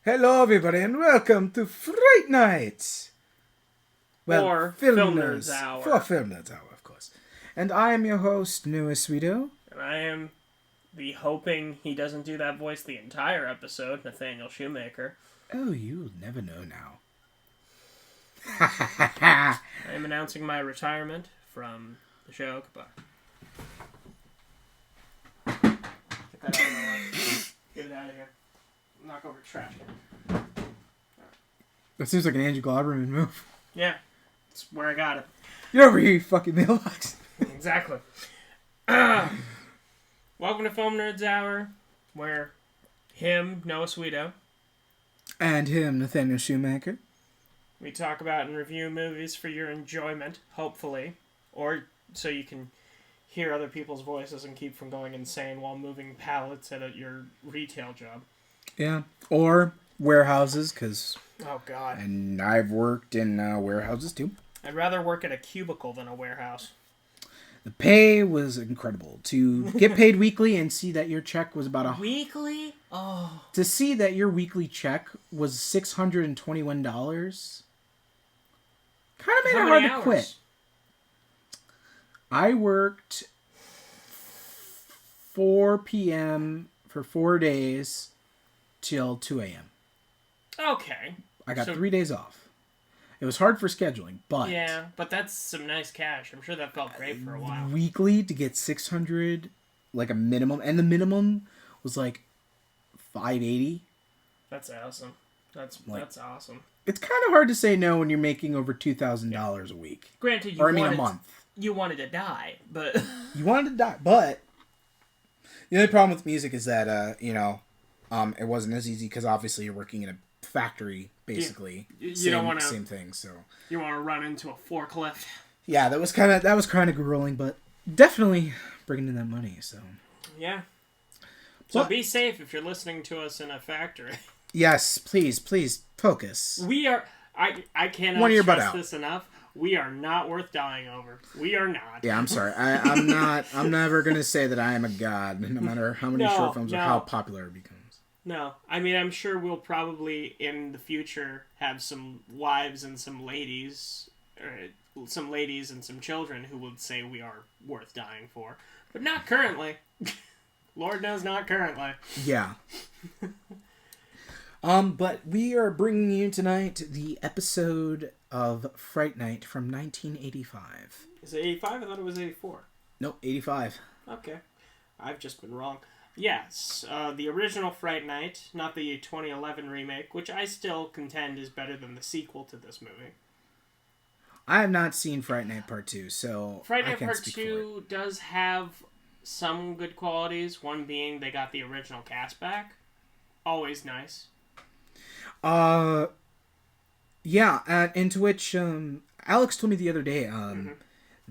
Hello, everybody, and welcome to Fright Night. Well, Or Film Nerds Nerds. Hour. For Film Nerds Hour, of course. And I am your host, Noah Sweeto. And I am the hoping he doesn't do that voice the entire episode, Nathaniel Shoemaker. Oh, you'll never know now. I am announcing my retirement from the show. Goodbye. Get that out of my life. Get it out of here. Knock over trash can. That seems like an Andrew Glauberman move. Yeah, it's where I got it. You're over here, you fucking mailbox. Exactly. Welcome to Film Nerds Hour, where him, Noah Sweeto, And him, Nathaniel Shoemaker. we talk about and review movies for your enjoyment, hopefully, or so you can hear other people's voices and keep from going insane while moving pallets at your retail job. Yeah. Or warehouses, because... Oh, God. And I've worked in warehouses, too. I'd rather work at a cubicle than a warehouse. The pay was incredible. To get paid weekly and see that your check was about Weekly? Oh. To see that your weekly check was $621 kind of made How it many hard to quit. hours? I worked 4 p.m. for 4 days till 2 a.m. Okay. I got So- 3 days off. It was hard for scheduling, but Yeah, but that's some nice cash. I'm sure that felt great for a while. weekly to get 600, like a minimum, and the minimum was like 580. That's awesome. That's awesome. It's kind of hard to say no when you're making over $2,000 a week. Granted, Or I mean a month. You wanted to die, but You wanted to die, but the only problem with music is that it wasn't as easy because obviously you're working in a factory, basically. You don't want to. Same thing. So You want to run into a forklift. yeah, that was kind of grueling, but definitely bringing in that money. So Yeah. So But- be safe if you're listening to us in a factory. yes, please focus. We are. I cannot One ear, butt stress out. this enough. We are not worth dying over. We are not. Yeah, I'm sorry. I'm not. I'm never gonna say that I am a god, no matter how many short films or how popular it becomes. No, I mean I'm sure we'll probably in the future have some wives and some ladies, or some ladies and some children who would say we are worth dying for, but not currently. Lord knows, not currently. Yeah. But we are bringing you tonight the episode of Fright Night from 1985. Is it 85? I thought it was 84. Nope, 85. Okay. I've just been wrong. Yes, the original Fright Night, not the 2011 remake, which I still contend is better than the sequel to this movie. I have not seen Fright Night Part 2, so Fright I Night can't Part speak 2 does have some good qualities, one being they got the original cast back. Always nice. for it. Yeah, into which Alex told me the other day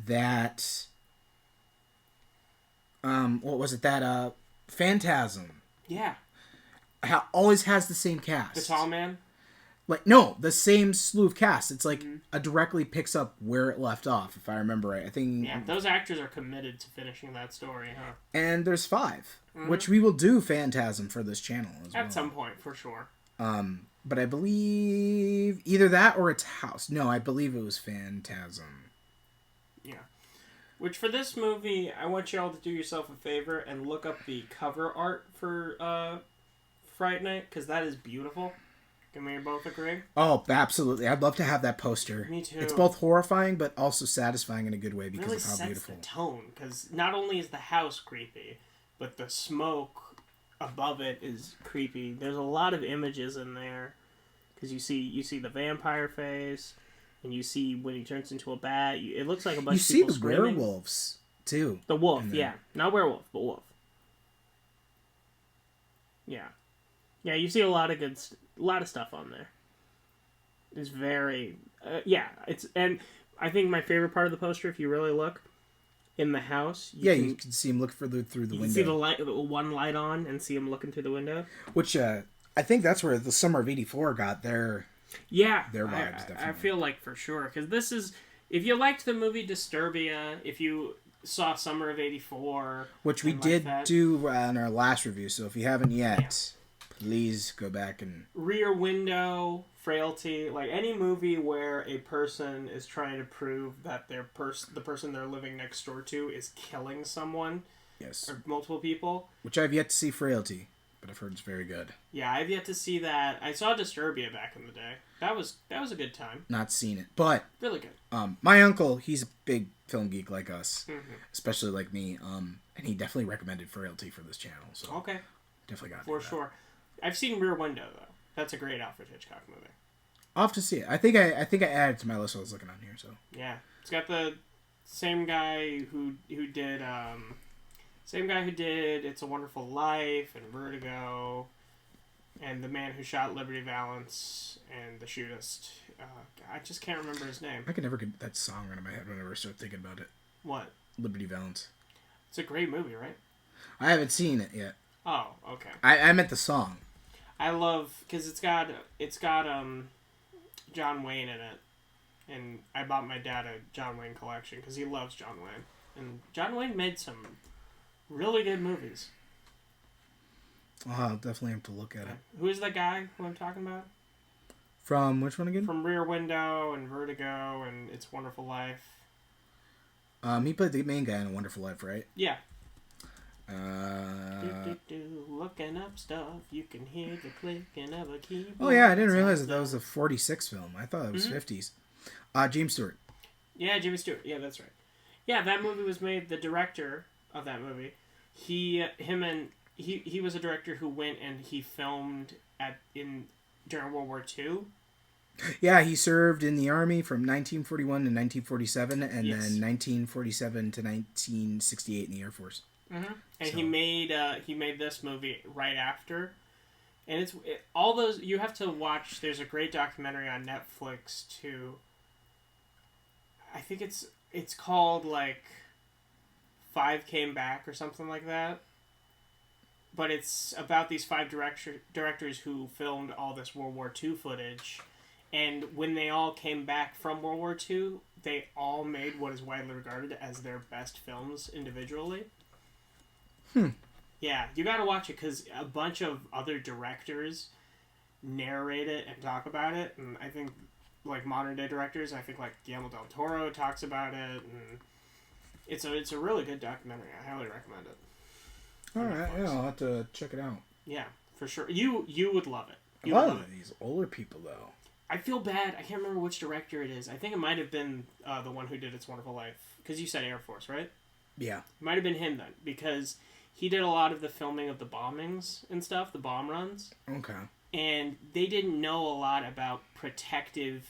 that what was it, that Phantasm Yeah. always has the same cast. The Tall Man? Like, no, the same slew of cast. It's like it directly picks up where it left off, if I remember right. I think. Yeah, those actors are committed to finishing that story, huh? And there's 5, which we will do Phantasm for this channel as well. At some point, for sure. But I believe either that or it's House. No, I believe it was Phantasm. Yeah. Which, for this movie, I want y'all to do yourself a favor and look up the cover art for Fright Night, because that is beautiful. Can we both agree? Oh, absolutely. I'd love to have that poster. Me too. It's both horrifying, but also satisfying in a good way because Really of how sets beautiful. the tone, because not only is the house creepy, but the smoke above it is creepy. There's a lot of images in there, because you see the vampire face, and you see when he turns into a bat. It looks like a bunch You of see people the screaming. werewolves, too. The wolf, in there. yeah. Not werewolf, but wolf. Yeah. Yeah, you see a lot of a lot of stuff on there. It's very, and I think my favorite part of the poster, if you really look, in the house. You can see him look through the window. You can see the one light on and see him looking through the window. Which, I think that's where the summer of '84 got their vibes, definitely. I feel like for sure, because this is, if you liked the movie Disturbia, if you saw Summer of '84, which we and did like that, do in our last review, so if you haven't yet, Please go back and... Rear Window, Frailty, like any movie where a person is trying to prove that the person they're living next door to is killing someone. Yes. Or multiple people. Which I've yet to see Frailty, but I've heard it's very good. Yeah, I've yet to see that. I saw Disturbia back in the day. That was a good time. Not seen it, but... Really good. My uncle, he's a big film geek like us, especially like me, and he definitely recommended Frailty for this channel, so... Okay. Definitely got For sure. I've seen Rear Window, though. That's a great Alfred Hitchcock movie. I'll have to see it. I think I added it to my list while I was looking on here, so... Yeah. It's got the same guy who did, It's a Wonderful Life and Vertigo, and the man who shot Liberty Valance and The Shootist. I just can't remember his name. I can never get that song out of my head whenever I start thinking about it. What? Liberty Valance. It's a great movie, right? I haven't seen it yet. Oh, okay. I meant the song. I love, because it's got John Wayne in it, and I bought my dad a John Wayne collection because he loves John Wayne, and John Wayne made some really good movies. I'll definitely have to look at it. Who is the guy who I'm talking about? From which one again? From Rear Window and Vertigo and It's Wonderful Life. He played the main guy in A Wonderful Life, right? Yeah. Looking up stuff, you can hear the clicking of a keyboard. Oh yeah, I didn't realize that was a 46 film. I thought it was 50s. James Stewart. Yeah, Jimmy Stewart. Yeah, that's right. Yeah, that movie was made. The director of that movie, he was a director who went and he filmed during World War II. Yeah, he served in the Army from 1941 to 1947, and then 1947 to 1968 in the Air Force. Mm-hmm. And so. He made this movie right after, and all those you have to watch. There's a great documentary on Netflix too. I think it's called like 5 Came Back or something like that. But it's about these 5 directors who filmed all this World War II footage. And when they all came back from World War II, they all made what is widely regarded as their best films individually. Yeah, you gotta watch it because a bunch of other directors narrate it and talk about it. And I think, like, modern day directors, I think, like, Guillermo del Toro talks about it. And it's a really good documentary. I highly recommend it. Alright, yeah, I'll have to check it out. Yeah, for sure. You would love it. A lot of these older people, though. I feel bad. I can't remember which director it is. I think it might have been the one who did It's Wonderful Life. Because you said Air Force, right? Yeah. It might have been him then. Because he did a lot of the filming of the bombings and stuff, the bomb runs. Okay. And they didn't know a lot about protective...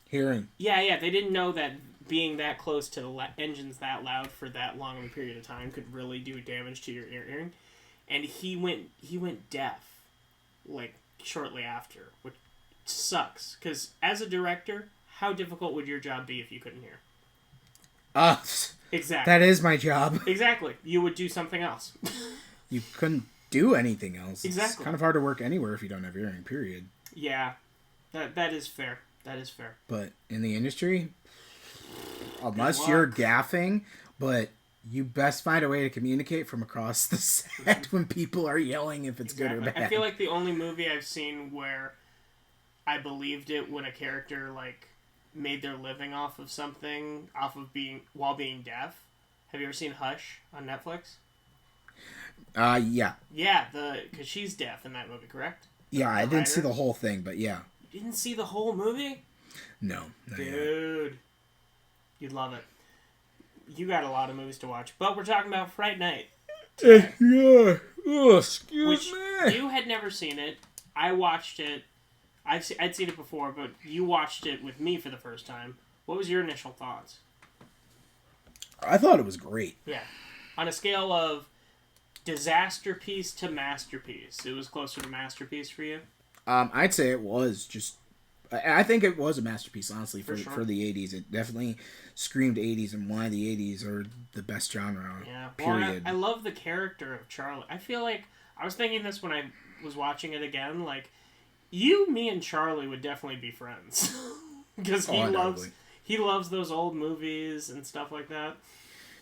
Hearing. Yeah. They didn't know that being that close to the engines that loud for that long of a period of time could really do damage to your hearing. And he went deaf, like, shortly after, which sucks. Because as a director, how difficult would your job be if you couldn't hear? Exactly. That is my job. Exactly. You would do something else. You couldn't do anything else. Exactly. It's kind of hard to work anywhere if you don't have hearing, period. Yeah. That is fair. That is fair. But in the industry, unless you're gaffing, but you best find a way to communicate from across the set when people are yelling if it's good or bad. I feel like the only movie I've seen where I believed it when a character, like, made their living off of something, while being deaf. Have you ever seen Hush on Netflix? Yeah. Yeah, because she's deaf in that movie, correct? Yeah, I didn't see the whole thing, but yeah. You didn't see the whole movie? No. Dude. You'd love it. You got a lot of movies to watch, but we're talking about Fright Night. Yeah. Oh, excuse me. You had never seen it. I watched it. I'd seen it before, but you watched it with me for the first time. What was your initial thoughts? I thought it was great. Yeah. On a scale of disaster piece to masterpiece, it was closer to masterpiece for you? I'd say it was just... I think it was a masterpiece, honestly, for the 80s. It definitely screamed 80s and why the 80s are the best genre, period. Well, I love the character of Charlie. I feel like... I was thinking this when I was watching it again, like... me and Charlie would definitely be friends. Because he loves those old movies and stuff like that.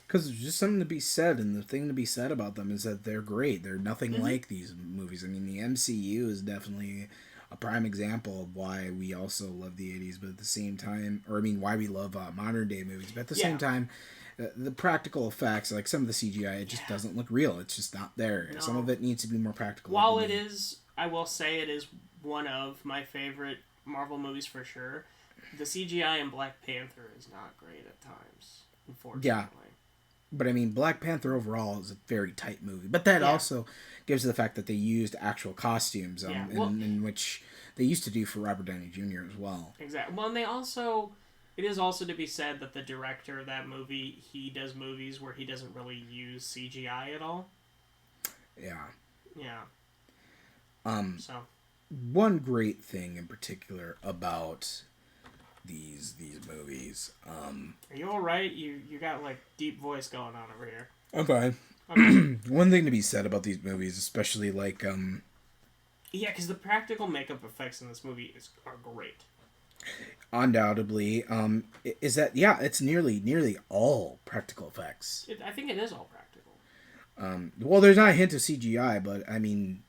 Because there's just something to be said, and the thing to be said about them is that they're great. They're nothing like these movies. I mean, the MCU is definitely a prime example of why we also love the 80s, but at the same time, or I mean, why we love modern day movies, but at the same time, the practical effects, like some of the CGI, it just doesn't look real. It's just not there. No. Some of it needs to be more practical. While it is, I will say it is one of my favorite Marvel movies for sure, the CGI in Black Panther is not great at times, unfortunately. Yeah. But I mean, Black Panther overall is a very tight movie. But that also gives to the fact that they used actual costumes, in which they used to do for Robert Downey Jr. as well. Exactly. Well, and it is also to be said that the director of that movie, he does movies where he doesn't really use CGI at all. Yeah. Yeah. So. One great thing in particular about these movies. Are you all right? You got like deep voice going on over here. I'm fine. Okay. One thing to be said about these movies, especially like yeah, because the practical makeup effects in this movie are great. Undoubtedly, is that it's nearly all practical effects. I think it is all practical. Well, there's not a hint of CGI, but I mean,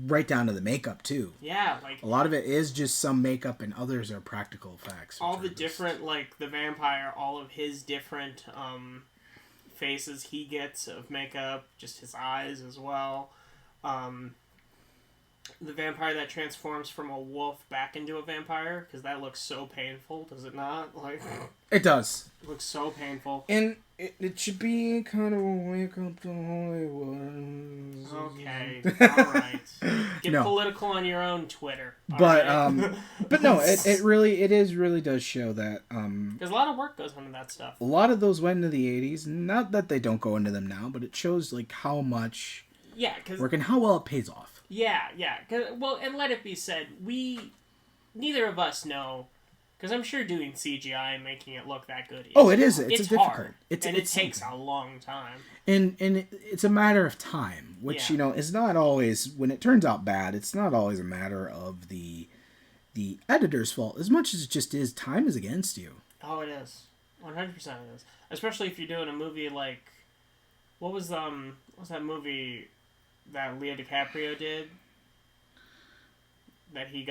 right down to the makeup too. Yeah, like a lot of it is just some makeup, and others are practical effects. All the different, like the vampire, all of his different faces he gets of makeup, just his eyes as well. The vampire that transforms from a wolf back into a vampire, because that looks so painful, does it not? Like it does. It looks so painful. And it should be kind of a wake up to Hollywood. Okay, alright. Get political on your own Twitter. But right? But no, it really does show that there's a lot of work goes into that stuff. A lot of those went into the 80s. Not that they don't go into them now, but it shows like how much work and how well it pays off. Yeah. Well, and let it be said, neither of us know, because I'm sure doing CGI and making it look that good. It's difficult. Hard, it takes a long time. And it's a matter of time, which is not always, when it turns out bad. It's not always a matter of the editor's fault as much as it just is. Time is against you. Oh, it is. 100% it is. Especially if you're doing a movie like, what was that movie that Leo DiCaprio did that he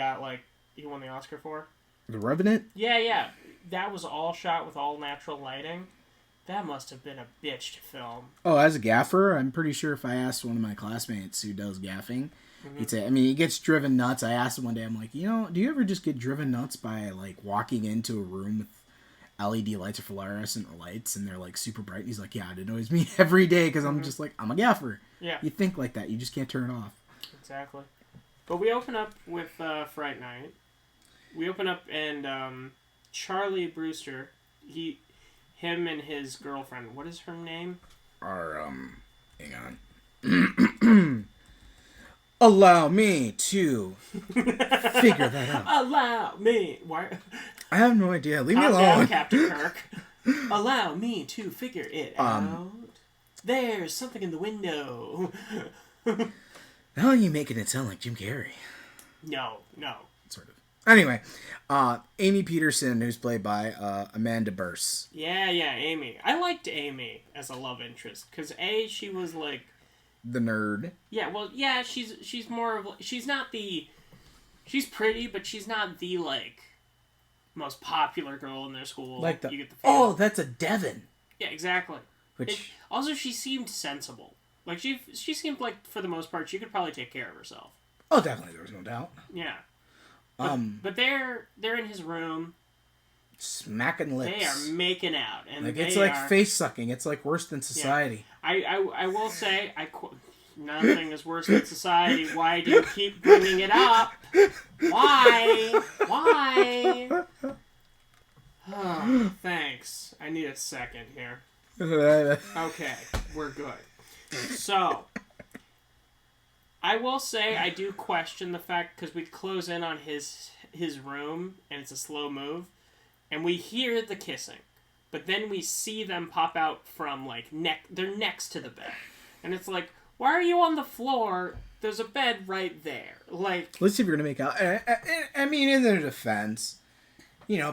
won the Oscar for? The Revenant? Yeah. That was all shot with all natural lighting. That must have been a bitch to film. Oh, as a gaffer, I'm pretty sure if I asked one of my classmates who does gaffing, he'd say, I mean, he gets driven nuts. I asked him one day, I'm like, do you ever just get driven nuts by like walking into a room with LED lights or fluorescent lights and they're like super bright? And he's like, yeah, it annoys me every day because I'm just like, I'm a gaffer. Yeah. You think like that. You just can't turn it off. Exactly. But we open up with Fright Night. We open up and Charlie Brewster, him and his girlfriend, what is her name? Hang on. Allow me to figure that out. Allow me. Why? I have no idea. Leave me alone. Down, Captain Kirk. Allow me to figure it out. There's something in the window. How are you making it sound like Jim Carrey? No. Sort of. Anyway, Amy Peterson, who's played by Amanda Bearse. Yeah, Amy. I liked Amy as a love interest because she was like the nerd. Yeah, well, yeah, she's more of she's pretty, but she's not the like most popular girl in their school. Like you get the that's a Devon. Yeah, exactly. Also, she seemed sensible. Like she seemed like for the most part she could probably take care of herself. Oh, definitely, there was no doubt. Yeah. But they're in his room, smacking lips. They are making out, and it's like face sucking. It's like worse than society. Yeah. I will say nothing is worse than society. Why do you keep bringing it up? Why? Oh, thanks. I need a second here. Okay, we're good. So, I will say I do question the fact, because we close in on his room, and it's a slow move, and we hear the kissing, but then we see them pop out from, like, they're next to the bed. And it's like, why are you on the floor? There's a bed right there. Like, let's see if you're going to make out. I mean, in their defense,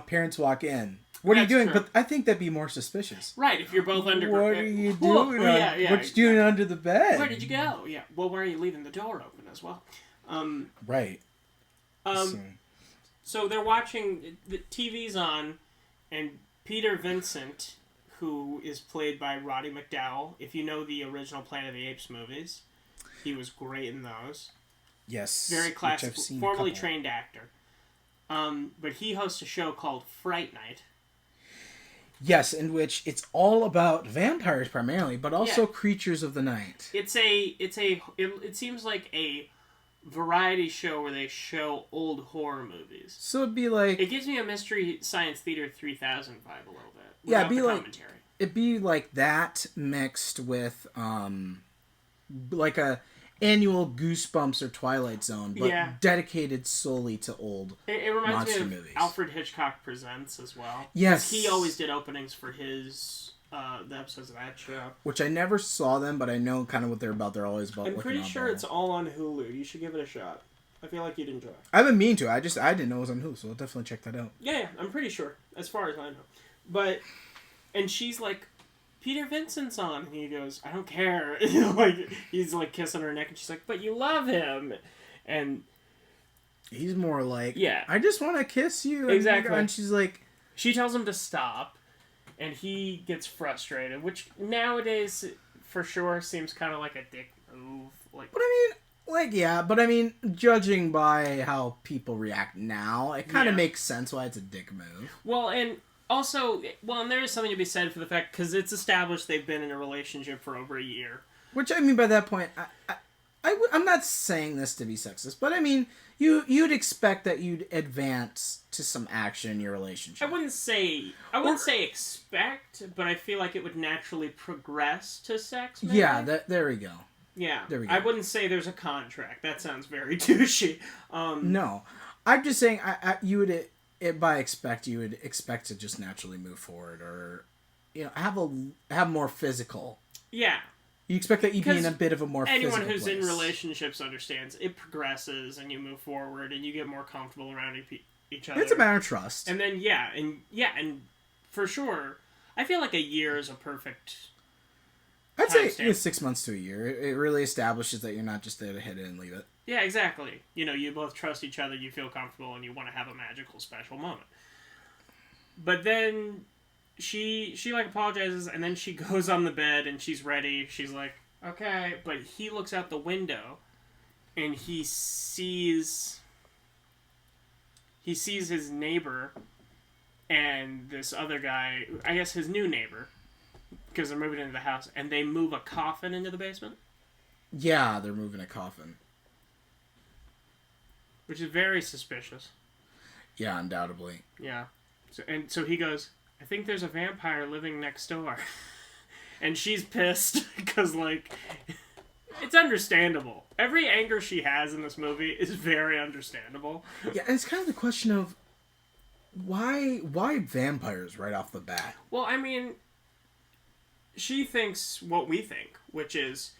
parents walk in. What are you doing? True. But I think that'd be more suspicious. Right, if you're both under... What are you doing? Well, yeah, what you doing under the bed? Where did you go? Yeah, well, why are you leaving the door open as well? Right. So they're watching... The TV's on, and Peter Vincent, who is played by Roddy McDowall, if you know the original Planet of the Apes movies, he was great in those. Yes. Very classic, formerly trained actor. But he hosts a show called Fright Night. Yes, in which it's all about vampires primarily, but also creatures of the night. It seems like a variety show where they show old horror movies. So it'd be like... It gives me a Mystery Science Theater 3000 vibe a little bit. Yeah, it'd be like... Commentary. It'd be like that mixed with, like a annual Goosebumps or Twilight Zone, but dedicated solely to old It reminds monster me of movies. Alfred Hitchcock Presents as well. Yes. He always did openings for his, the episodes of that show. Which I never saw them, but I know kind of what they're about. They're always about I'm pretty sure it's all on Hulu. You should give it a shot. I feel like you'd enjoy it. I haven't mean to. I didn't know it was on Hulu, so I'll definitely check that out. Yeah, I'm pretty sure, as far as I know. But, and she's like, Peter Vincent's on, and he goes, I don't care. Like, he's like kissing her neck, and she's like, but you love him. And he's more like, yeah, I just want to kiss you. Exactly. And she's like, she tells him to stop, and he gets frustrated, which nowadays for sure seems kind of like a dick move. Like, but I mean, like, yeah, but I mean, judging by how people react now, it kind of makes sense why it's a dick move. Well, and also, and there is something to be said for the fact, because it's established they've been in a relationship for over a year. Which, I mean, by that point, I'm not saying this to be sexist, but I mean, you'd expect that you'd advance to some action in your relationship. I wouldn't say expect, but I feel like it would naturally progress to sex, maybe? Yeah, there we go. Yeah, there we go. I wouldn't say there's a contract. That sounds very douchey. No, I'm just saying you would... you would expect to just naturally move forward, or have more physical. Yeah, you expect that you'd be in a bit of a more anyone physical who's place. in relationships understands it progresses and you move forward and you get more comfortable around each other. It's a matter of trust, and then and for sure, I feel like a year is a perfect. I'd say 6 months to a year. It really establishes that you're not just there to hit it and leave it. Yeah, exactly. You both trust each other, you feel comfortable, and you want to have a magical, special moment. But then she like apologizes, and then she goes on the bed, and she's ready. She's like, okay. But he looks out the window, and he sees his neighbor and this other guy, I guess his new neighbor, because they're moving into the house, and they move a coffin into the basement. Yeah, they're moving a coffin. Which is very suspicious. Yeah, undoubtedly. Yeah. So he goes, I think there's a vampire living next door. And she's pissed because, like, it's understandable. Every anger she has in this movie is very understandable. Yeah, and it's kind of the question of why vampires right off the bat? Well, I mean, she thinks what we think, which is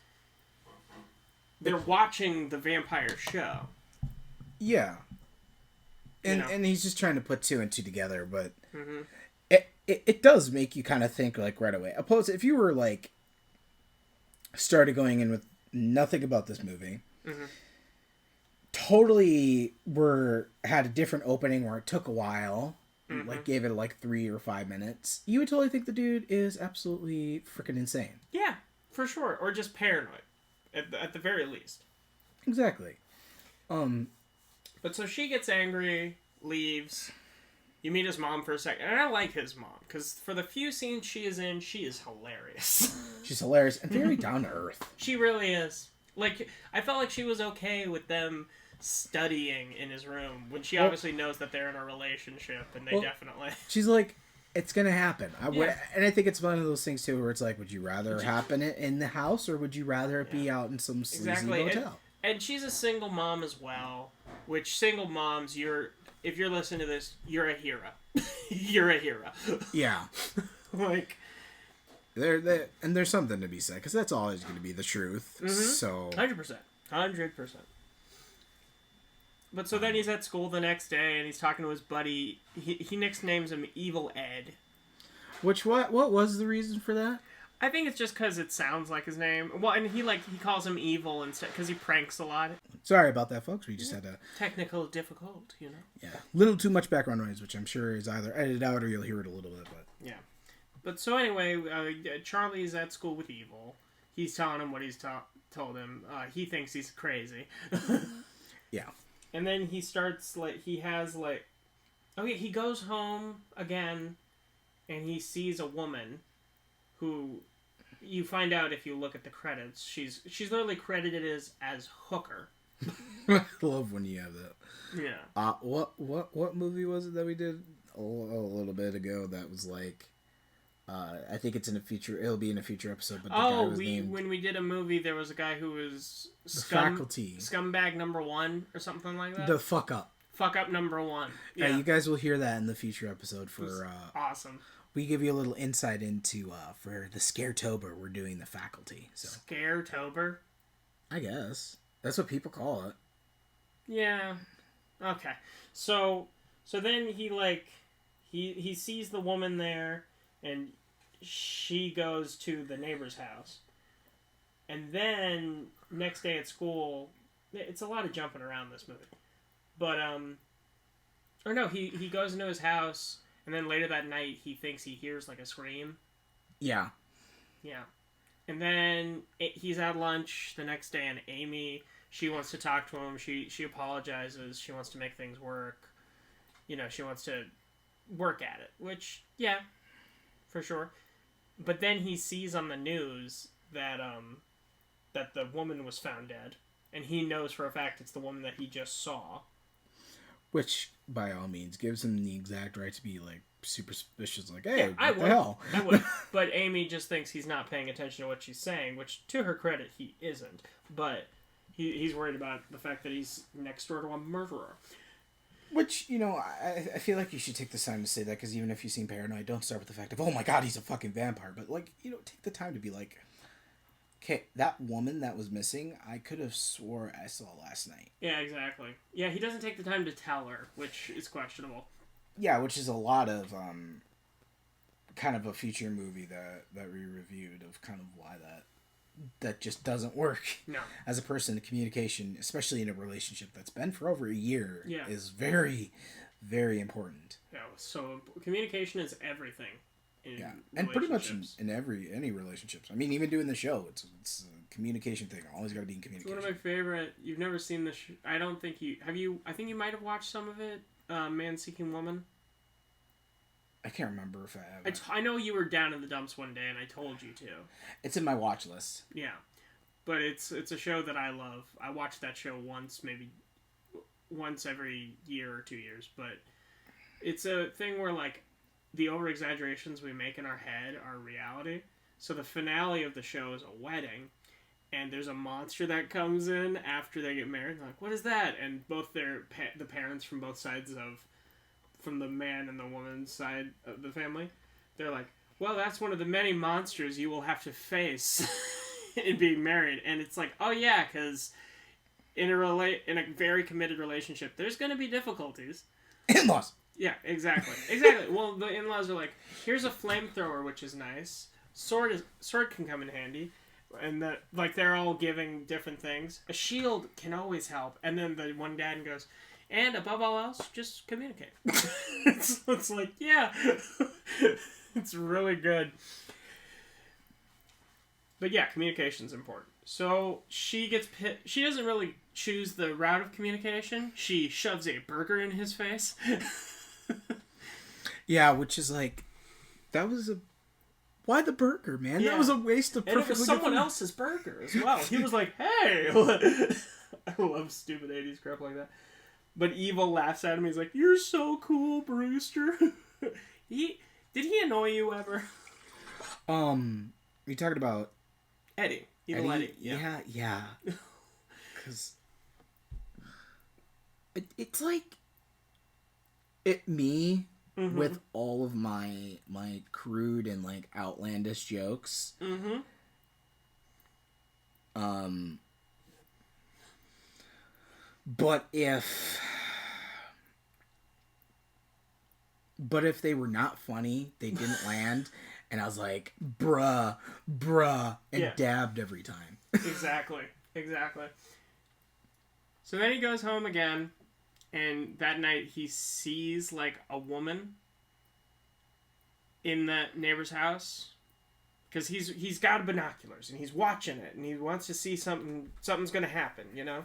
they're watching the vampire show. Yeah. And he's just trying to put two and two together, but it does make you kind of think, like, right away. Opposed, if you were, like, started going in with nothing about this movie, totally had a different opening where it took a while, like, gave it, like, 3 or 5 minutes, you would totally think the dude is absolutely freaking insane. Yeah, for sure. Or just paranoid, at the very least. Exactly. But so she gets angry, leaves. You meet his mom for a second. And I like his mom, because for the few scenes she is in, she is hilarious. She's hilarious and very down to earth. She really is. Like, I felt like she was okay with them studying in his room, when she obviously knows that they're in a relationship, and they definitely... She's like, it's gonna happen. And I think it's one of those things, too, where it's like, would you rather happen it in the house, or would you rather it be out in some sleazy hotel? And she's a single mom as well. Which, single moms, if you're listening to this, you're a hero. You're a hero. Yeah. Like... And there's something to be said, because that's always going to be the truth. So 100%. 100%. But so then he's at school the next day, and he's talking to his buddy. He nicknames him Evil Ed. What was the reason for that? I think it's just because it sounds like his name. Well, and he calls him Evil instead because he pranks a lot. Sorry about that, folks. We just had a technical difficult, Yeah, little too much background noise, which I'm sure is either edited out or you'll hear it a little bit. But yeah. But so anyway, Charlie's at school with Evil. He's telling him what he's told him. He thinks he's crazy. Yeah. And then he starts he goes home again, and he sees a woman who you find out if you look at the credits. She's literally credited as Hooker. I love when you have that. Yeah. What movie was it that we did a little bit ago that was like I think it's in a future. It'll be in a future episode. But the guy was named... when we did a movie, there was a guy who was Faculty scumbag number 1 or something like that. The fuck up number 1. Yeah, you guys will hear that in the future episode for awesome. We give you a little insight into for the Scaretober. We're doing the Faculty. So Scaretober. I guess that's what people call it. Yeah. Okay. So then he sees the woman there, and she goes to the neighbor's house. And then next day at school, it's a lot of jumping around this movie. But or no, he goes into his house, and then later that night he thinks he hears like a scream. Yeah. Yeah. And then he's at lunch the next day, and Amy, she wants to talk to him. She apologizes. She wants to make things work. She wants to work at it, which, yeah, for sure. But then he sees on the news that that the woman was found dead, and he knows for a fact it's the woman that he just saw. Which, by all means, gives him the exact right to be, super suspicious. Hey, yeah, what the hell? I would. But Amy just thinks he's not paying attention to what she's saying, which, to her credit, he isn't. But he's worried about the fact that he's next door to a murderer. Which, I feel like you should take the time to say that, because even if you've seen Paranoid, don't start with the fact of, oh my god, he's a fucking vampire. But, take the time to be like, okay, that woman that was missing, I could have swore I saw last night. Yeah, exactly. Yeah, he doesn't take the time to tell her, which is questionable. Yeah, which is a lot of, kind of a feature movie that we reviewed of kind of why that just doesn't work. No. As a person, communication, especially in a relationship that's been for over a year, yeah. is very, very important. Yeah, so communication is everything. Yeah, and pretty much in any relationships. I mean, even doing the show, it's a communication thing. Always got to be in communication. It's one of my favorite. You've never seen this. I don't think you have. I think you might have watched some of it. Man Seeking Woman. I can't remember if I have. I know you were down in the dumps one day, and I told you to. It's in my watch list. Yeah, but it's a show that I love. I watch that show maybe once every year or 2 years. But it's a thing where the over-exaggerations we make in our head are reality. So the finale of the show is a wedding, and there's a monster that comes in after they get married. They're like, what is that? And both the parents from both sides from the man and the woman's side of the family, they're like, well, that's one of the many monsters you will have to face in being married. And it's like, oh yeah, because in a very committed relationship, there's going to be difficulties. In-laws. Yeah, exactly. Well, the in-laws are like, here's a flamethrower, which is nice. Sword can come in handy, and they're all giving different things. A shield can always help. And then the one dad goes, and above all else, just communicate. it's like, yeah, it's really good. But yeah, communication's important. So she gets she doesn't really choose the route of communication. She shoves a burger in his face. Yeah, which is why the burger, man? Yeah. That was a waste of perfectly. And it was someone else's burger as well. He was like, hey! I love stupid 80s crap like that. But Evil laughs at him. He's like, you're so cool, Brewster. Did he annoy you ever? You talking about Eddie. Evil Eddie. Yeah. Because it's like me with all of my crude and outlandish jokes. Mm-hmm. But if But if they were not funny, they didn't land. And I was like, bruh, and dabbed every time. Exactly. So then he goes home again, and that night he sees, like, a woman in the neighbor's house. Because he's got binoculars, and he's watching it, and he wants to see something's going to happen, you know?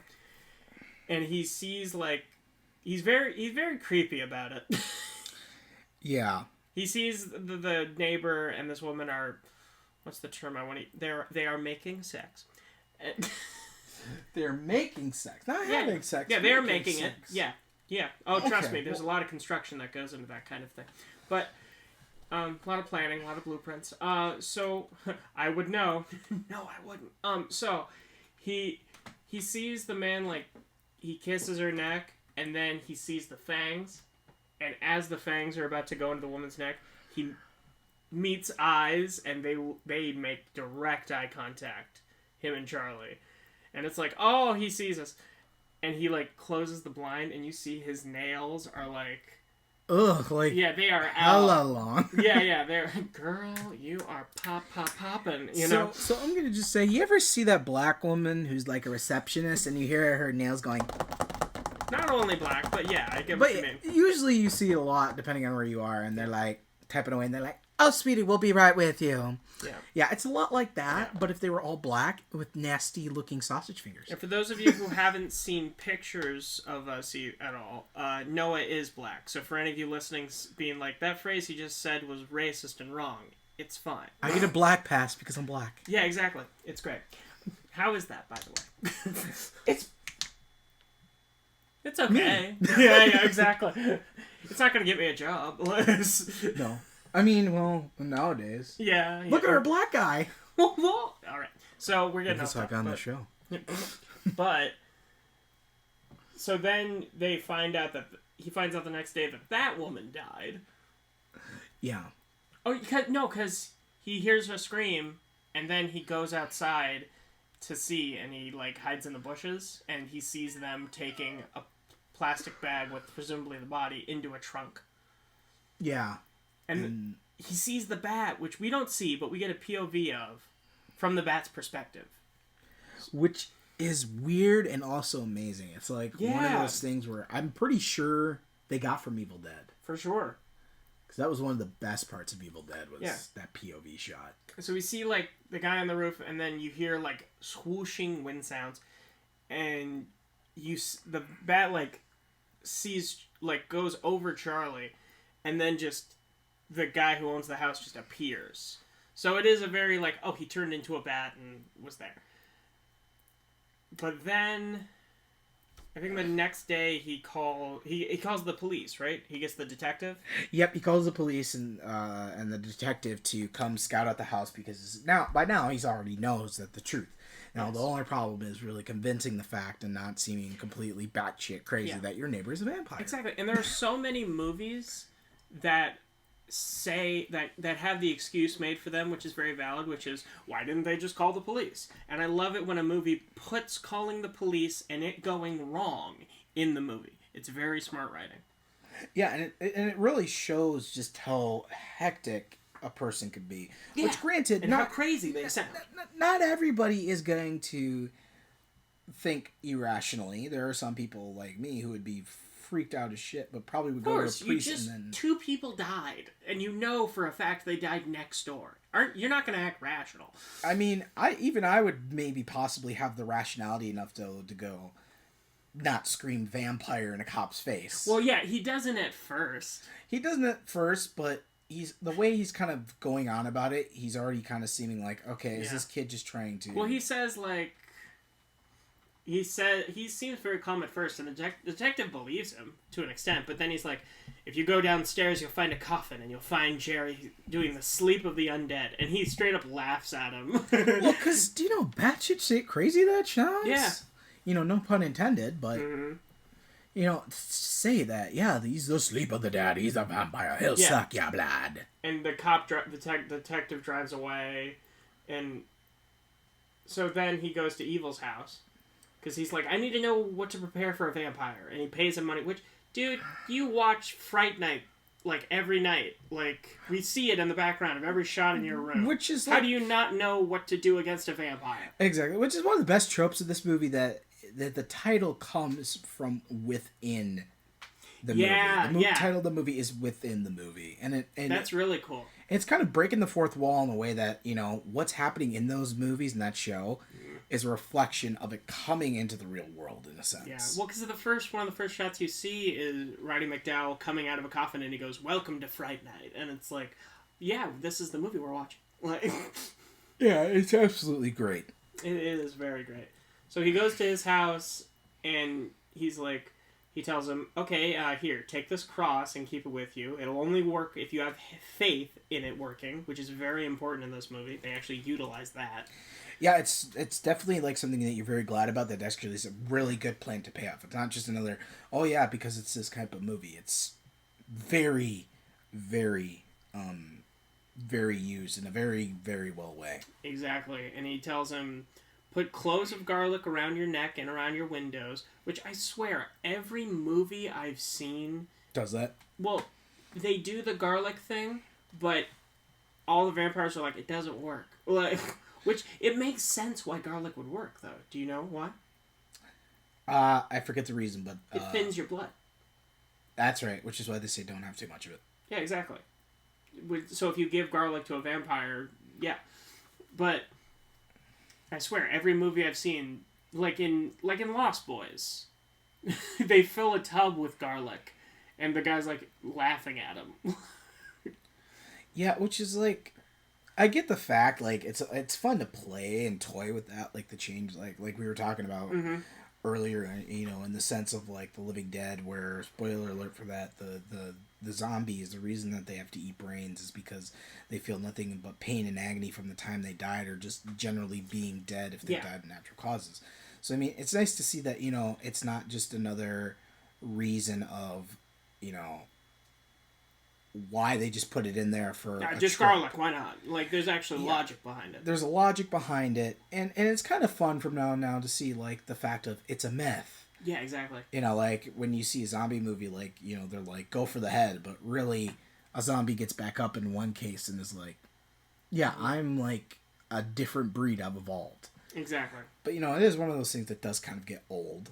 And he sees, like, he's very creepy about it. Yeah. He sees the neighbor and this woman are, what's the term I want to, they are making sex. They're making sex, not having sex. Yeah, they're making it. Yeah. Oh, trust me, there's a lot of construction that goes into that kind of thing. But, a lot of planning, a lot of blueprints. So, I would know. No, I wouldn't. So, he sees the man, like, he kisses her neck, and then he sees the fangs. And as the fangs are about to go into the woman's neck, he meets eyes, and they make direct eye contact, him and Charlie. And it's like, oh, he sees us. And he, like, closes the blind, and you see his nails are, like... Ugh, like... Yeah, they are hella long. yeah, they're... Girl, you are popping, you know? So I'm gonna just say, you ever see that black woman who's, like, a receptionist, and you hear her nails going... Not only black, but yeah, I get what you mean. Usually you see it a lot, depending on where you are, and they're, like, typing away, and they're like, oh, sweetie, we'll be right with you. Yeah, it's a lot like that, but if they were all black with nasty-looking sausage fingers. And for those of you who haven't seen pictures of us at all, Noah is black. So for any of you listening being like, that phrase he just said was racist and wrong, it's fine. I get a black pass because I'm black. Yeah, exactly. It's great. How is that, by the way? It's okay. yeah, exactly. It's not going to get me a job. No. I mean, well, nowadays. Yeah. Look at our black guy. All right. So we're getting off on the show. But so then they find out that he finds out the next day that woman died. Yeah. Oh, because he hears her scream, and then he goes outside to see, and he like hides in the bushes, and he sees them taking a plastic bag with presumably the body into a trunk. Yeah. And he sees the bat, which we don't see, but we get a POV of from the bat's perspective. Which is weird and also amazing. It's like one of those things where I'm pretty sure they got from Evil Dead. For sure. Because that was one of the best parts of Evil Dead was that POV shot. So we see like the guy on the roof, and then you hear like swooshing wind sounds, and the bat like sees, like goes over Charlie, and then just the guy who owns the house just appears. So it is a very like, oh, he turned into a bat and was there. But then I think the next day he calls the police, right? He gets the detective. Yep, he calls the police and the detective to come scout out the house because by now he's already knows that the truth. Now the only problem is really convincing the fact and not seeming completely batshit crazy that your neighbor is a vampire. Exactly, and there are so many movies that say that have the excuse made for them, which is very valid, which is, why didn't they just call the police? And I love it when a movie puts calling the police and it going wrong in the movie. It's very smart writing. Yeah, and it really shows just how hectic a person could be. Yeah. Which, granted, and how crazy they sound. Not everybody is going to think irrationally. There are some people like me who would be freaked out as shit, but probably would go to a priest and then... Two people died, and you know for a fact they died next door. You're not going to act rational. I mean, I would maybe possibly have the rationality enough to go not scream vampire in a cop's face. Well, yeah, he doesn't at first. But the way he's kind of going on about it, he's already kind of seeming like, okay, is this kid just trying to... Well, he says, like... He seems very calm at first, and the detective believes him to an extent, but then he's like, if you go downstairs, you'll find a coffin, and you'll find Jerry doing the sleep of the undead, and he straight up laughs at him. Well, because, do you know batshit shit crazy that sounds? Yeah. You know, no pun intended, but, you know, say that, he's the sleep of the dead, he's a vampire, he'll suck your blood. And the detective drives away, and so then he goes to Evil's house. Because he's like, I need to know what to prepare for a vampire. And he pays him money. Which, dude, you watch Fright Night like every night. Like we see it in the background of every shot in your room. Which is how do you not know what to do against a vampire? Exactly, which is one of the best tropes of this movie, that the title comes from within the movie. The title of the movie is within the movie, and that's really cool. It's kind of breaking the fourth wall in a way that, you know, what's happening in those movies and that show is a reflection of it coming into the real world in a sense. Yeah, well, because one of the first shots you see is Roddy McDowall coming out of a coffin, and he goes, "Welcome to Fright Night," and it's like, yeah, this is the movie we're watching. Like, yeah, it's absolutely great. It is very great. So he goes to his house, and he's like, he tells him, okay, here, take this cross and keep it with you. It'll only work if you have faith in it working, which is very important in this movie. They actually utilize that. Yeah, it's definitely like something that you're very glad about, that actually is a really good plan to pay off. It's not just another, oh yeah, because it's this type of movie. It's very, very, very used in a very, very well way. Exactly. And he tells him, put cloves of garlic around your neck and around your windows, which I swear, every movie I've seen does that. Well, they do the garlic thing, but all the vampires are like, it doesn't work. Like, which, it makes sense why garlic would work, though. Do you know why? I forget the reason, but... it thins your blood. That's right, which is why they say don't have too much of it. Yeah, exactly. So if you give garlic to a vampire, yeah. But, I swear, every movie I've seen, like in Lost Boys, they fill a tub with garlic, and the guy's, like, laughing at him. Yeah, which is, like... I get the fact, like, it's fun to play and toy with that, like, the change, like we were talking about earlier, you know, in the sense of, like, The Living Dead, where, spoiler alert for that, the zombies, the reason that they have to eat brains is because they feel nothing but pain and agony from the time they died, or just generally being dead if they died of natural causes. So, I mean, it's nice to see that, you know, it's not just another reason of, you know, why they just put it in there for just garlic, why not? Like, there's actually logic behind it. There's a logic behind it, and it's kind of fun from now on now to see, like, the fact of it's a myth. Yeah, exactly. You know, like, when you see a zombie movie, like, you know, they're like, go for the head, but really, a zombie gets back up in one case and is like, yeah, I'm, like, a different breed, I've evolved. Exactly. But, you know, it is one of those things that does kind of get old.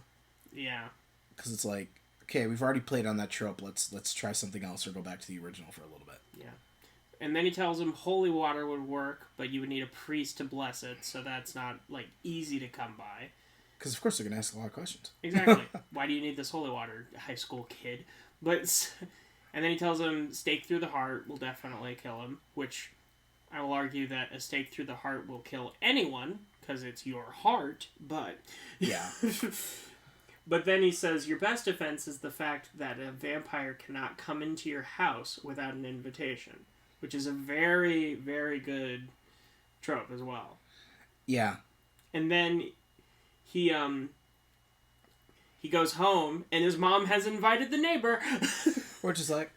Yeah. Because it's like, okay, we've already played on that trope. Let's try something else or go back to the original for a little bit. Yeah. And then he tells him holy water would work, but you would need a priest to bless it, so that's not, like, easy to come by. Because, of course, they're going to ask a lot of questions. Exactly. Why do you need this holy water, high school kid? But, and then he tells him stake through the heart will definitely kill him, which I will argue that a stake through the heart will kill anyone, because it's your heart, but... Yeah. But then he says, your best defense is the fact that a vampire cannot come into your house without an invitation, which is a very, very good trope as well. Yeah. And then he goes home, and his mom has invited the neighbor. Which is like,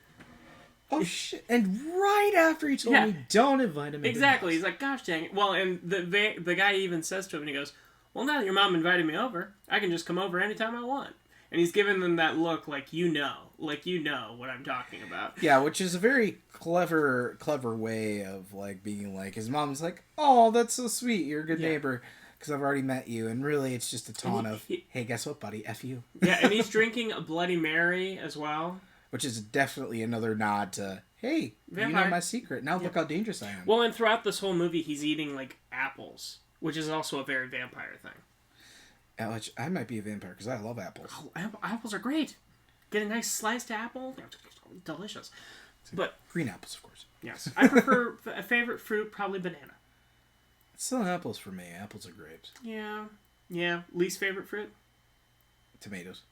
oh shit. And right after he told me, don't invite him. Exactly. He's like, gosh dang it. Well, and the guy even says to him, and he goes, well, now that your mom invited me over, I can just come over anytime I want. And he's giving them that look like you know what I'm talking about. Yeah, which is a very clever way of, like, being like, his mom's like, oh, that's so sweet, you're a good neighbor, because I've already met you, and really it's just a taunt of, hey, guess what, buddy, F you. Yeah, and he's drinking a Bloody Mary as well. Which is definitely another nod to, hey, vampire. You know my secret, now look how dangerous I am. Well, and throughout this whole movie, he's eating, like, apples. Which is also a very vampire thing. Which I might be a vampire because I love apples. Oh, apples are great. Get a nice sliced apple. Delicious. But green apples, of course. Yes. I prefer a favorite fruit, probably banana. It's still apples for me. Apples or grapes. Yeah. Yeah. Least favorite fruit? Tomatoes.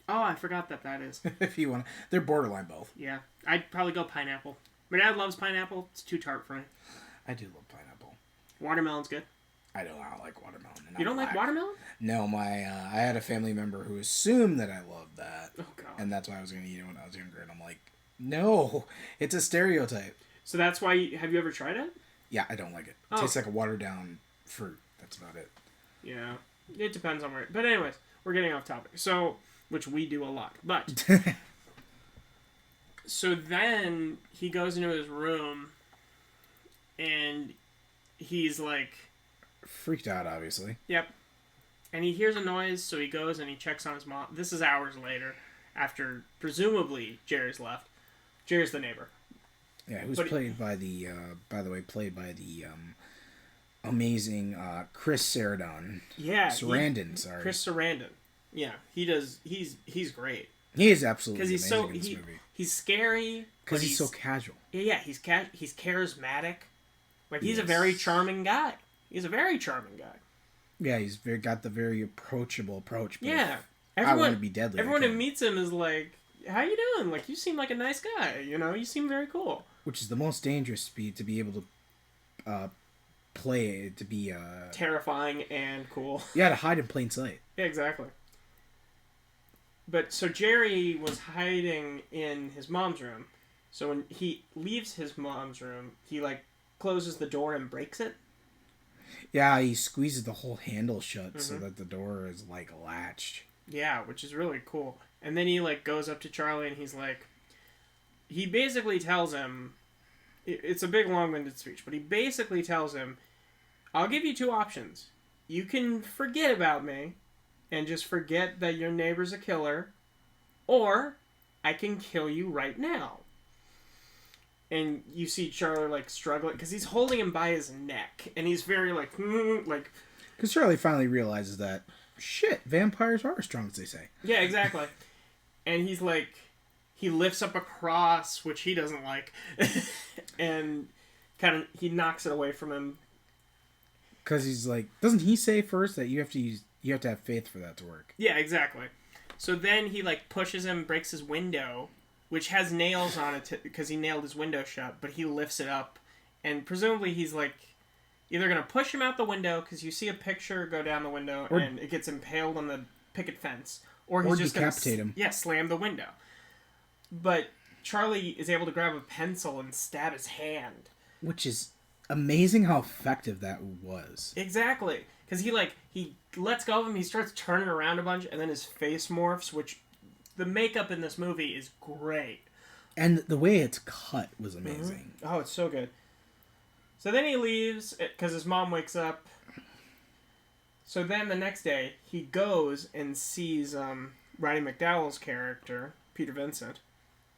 Oh, I forgot that is. If you want to. They're borderline both. Yeah. I'd probably go pineapple. My dad loves pineapple. It's too tart for me. I do love pineapple. Watermelon's good. I don't like watermelon. You don't like watermelon? No, I had a family member who assumed that I loved that. Oh, God. And that's why I was going to eat it when I was younger. And I'm like, no, it's a stereotype. So that's why, have you ever tried it? Yeah, I don't like it. It tastes like a watered down fruit. That's about it. Yeah. It depends on where. But anyways, we're getting off topic. So, which we do a lot. But So then he goes into his room and he's like, freaked out, obviously. yep. And he hears a noise, so he goes and he checks on his mom. This is hours later, after presumably Jerry's left. Jerry's the neighbor. Yeah, who's played by the, amazing Chris Sarandon. Yeah. Sarandon, sorry. Chris Sarandon. Yeah, he does. He's great. He is absolutely he's amazing in this movie. He's scary. Because he's so casual. Yeah, he's charismatic. Like, he's a very charming guy. He's a very charming guy. Yeah, he's got the very approachable approach. But yeah. I want to be deadly. Everyone who meets him is like, how you doing? Like, you seem like a nice guy. You know, you seem very cool. Which is the most dangerous speed to be able to play, to be... terrifying and cool. Yeah, to hide in plain sight. Yeah, exactly. But, so Jerry was hiding in his mom's room. So when he leaves his mom's room, he, like, closes the door and breaks it. Yeah, he squeezes the whole handle shut so that the door is, like, latched. Yeah, which is really cool. And then he, like, goes up to Charlie and he's like... He basically tells him... It's a big, long-winded speech, but he basically tells him, I'll give you two options. You can forget about me and just forget that your neighbor's a killer, or I can kill you right now. And you see Charlie, like, struggling, because he's holding him by his neck, and he's very, like... Because Charlie finally realizes that, shit, vampires are as strong as they say. Yeah, exactly. And he's, like... He lifts up a cross, which he doesn't like, and kind of... He knocks it away from him. Because he's, like... Doesn't he say first that you have to have faith for that to work? Yeah, exactly. So then he, like, pushes him, breaks his window... which has nails on it because he nailed his window shut, but he lifts it up, and presumably he's, like, either going to push him out the window, because you see a picture go down the window, and it gets impaled on the picket fence, or he's just going to decapitate him. Yeah, slam the window. But Charlie is able to grab a pencil and stab his hand. Which is amazing how effective that was. Exactly. Because he lets go of him, he starts turning around a bunch, and then his face morphs, which... The makeup in this movie is great. And the way it's cut was amazing. Mm-hmm. Oh, it's so good. So then he leaves because his mom wakes up. So then the next day, he goes and sees Roddy McDowall's character, Peter Vincent.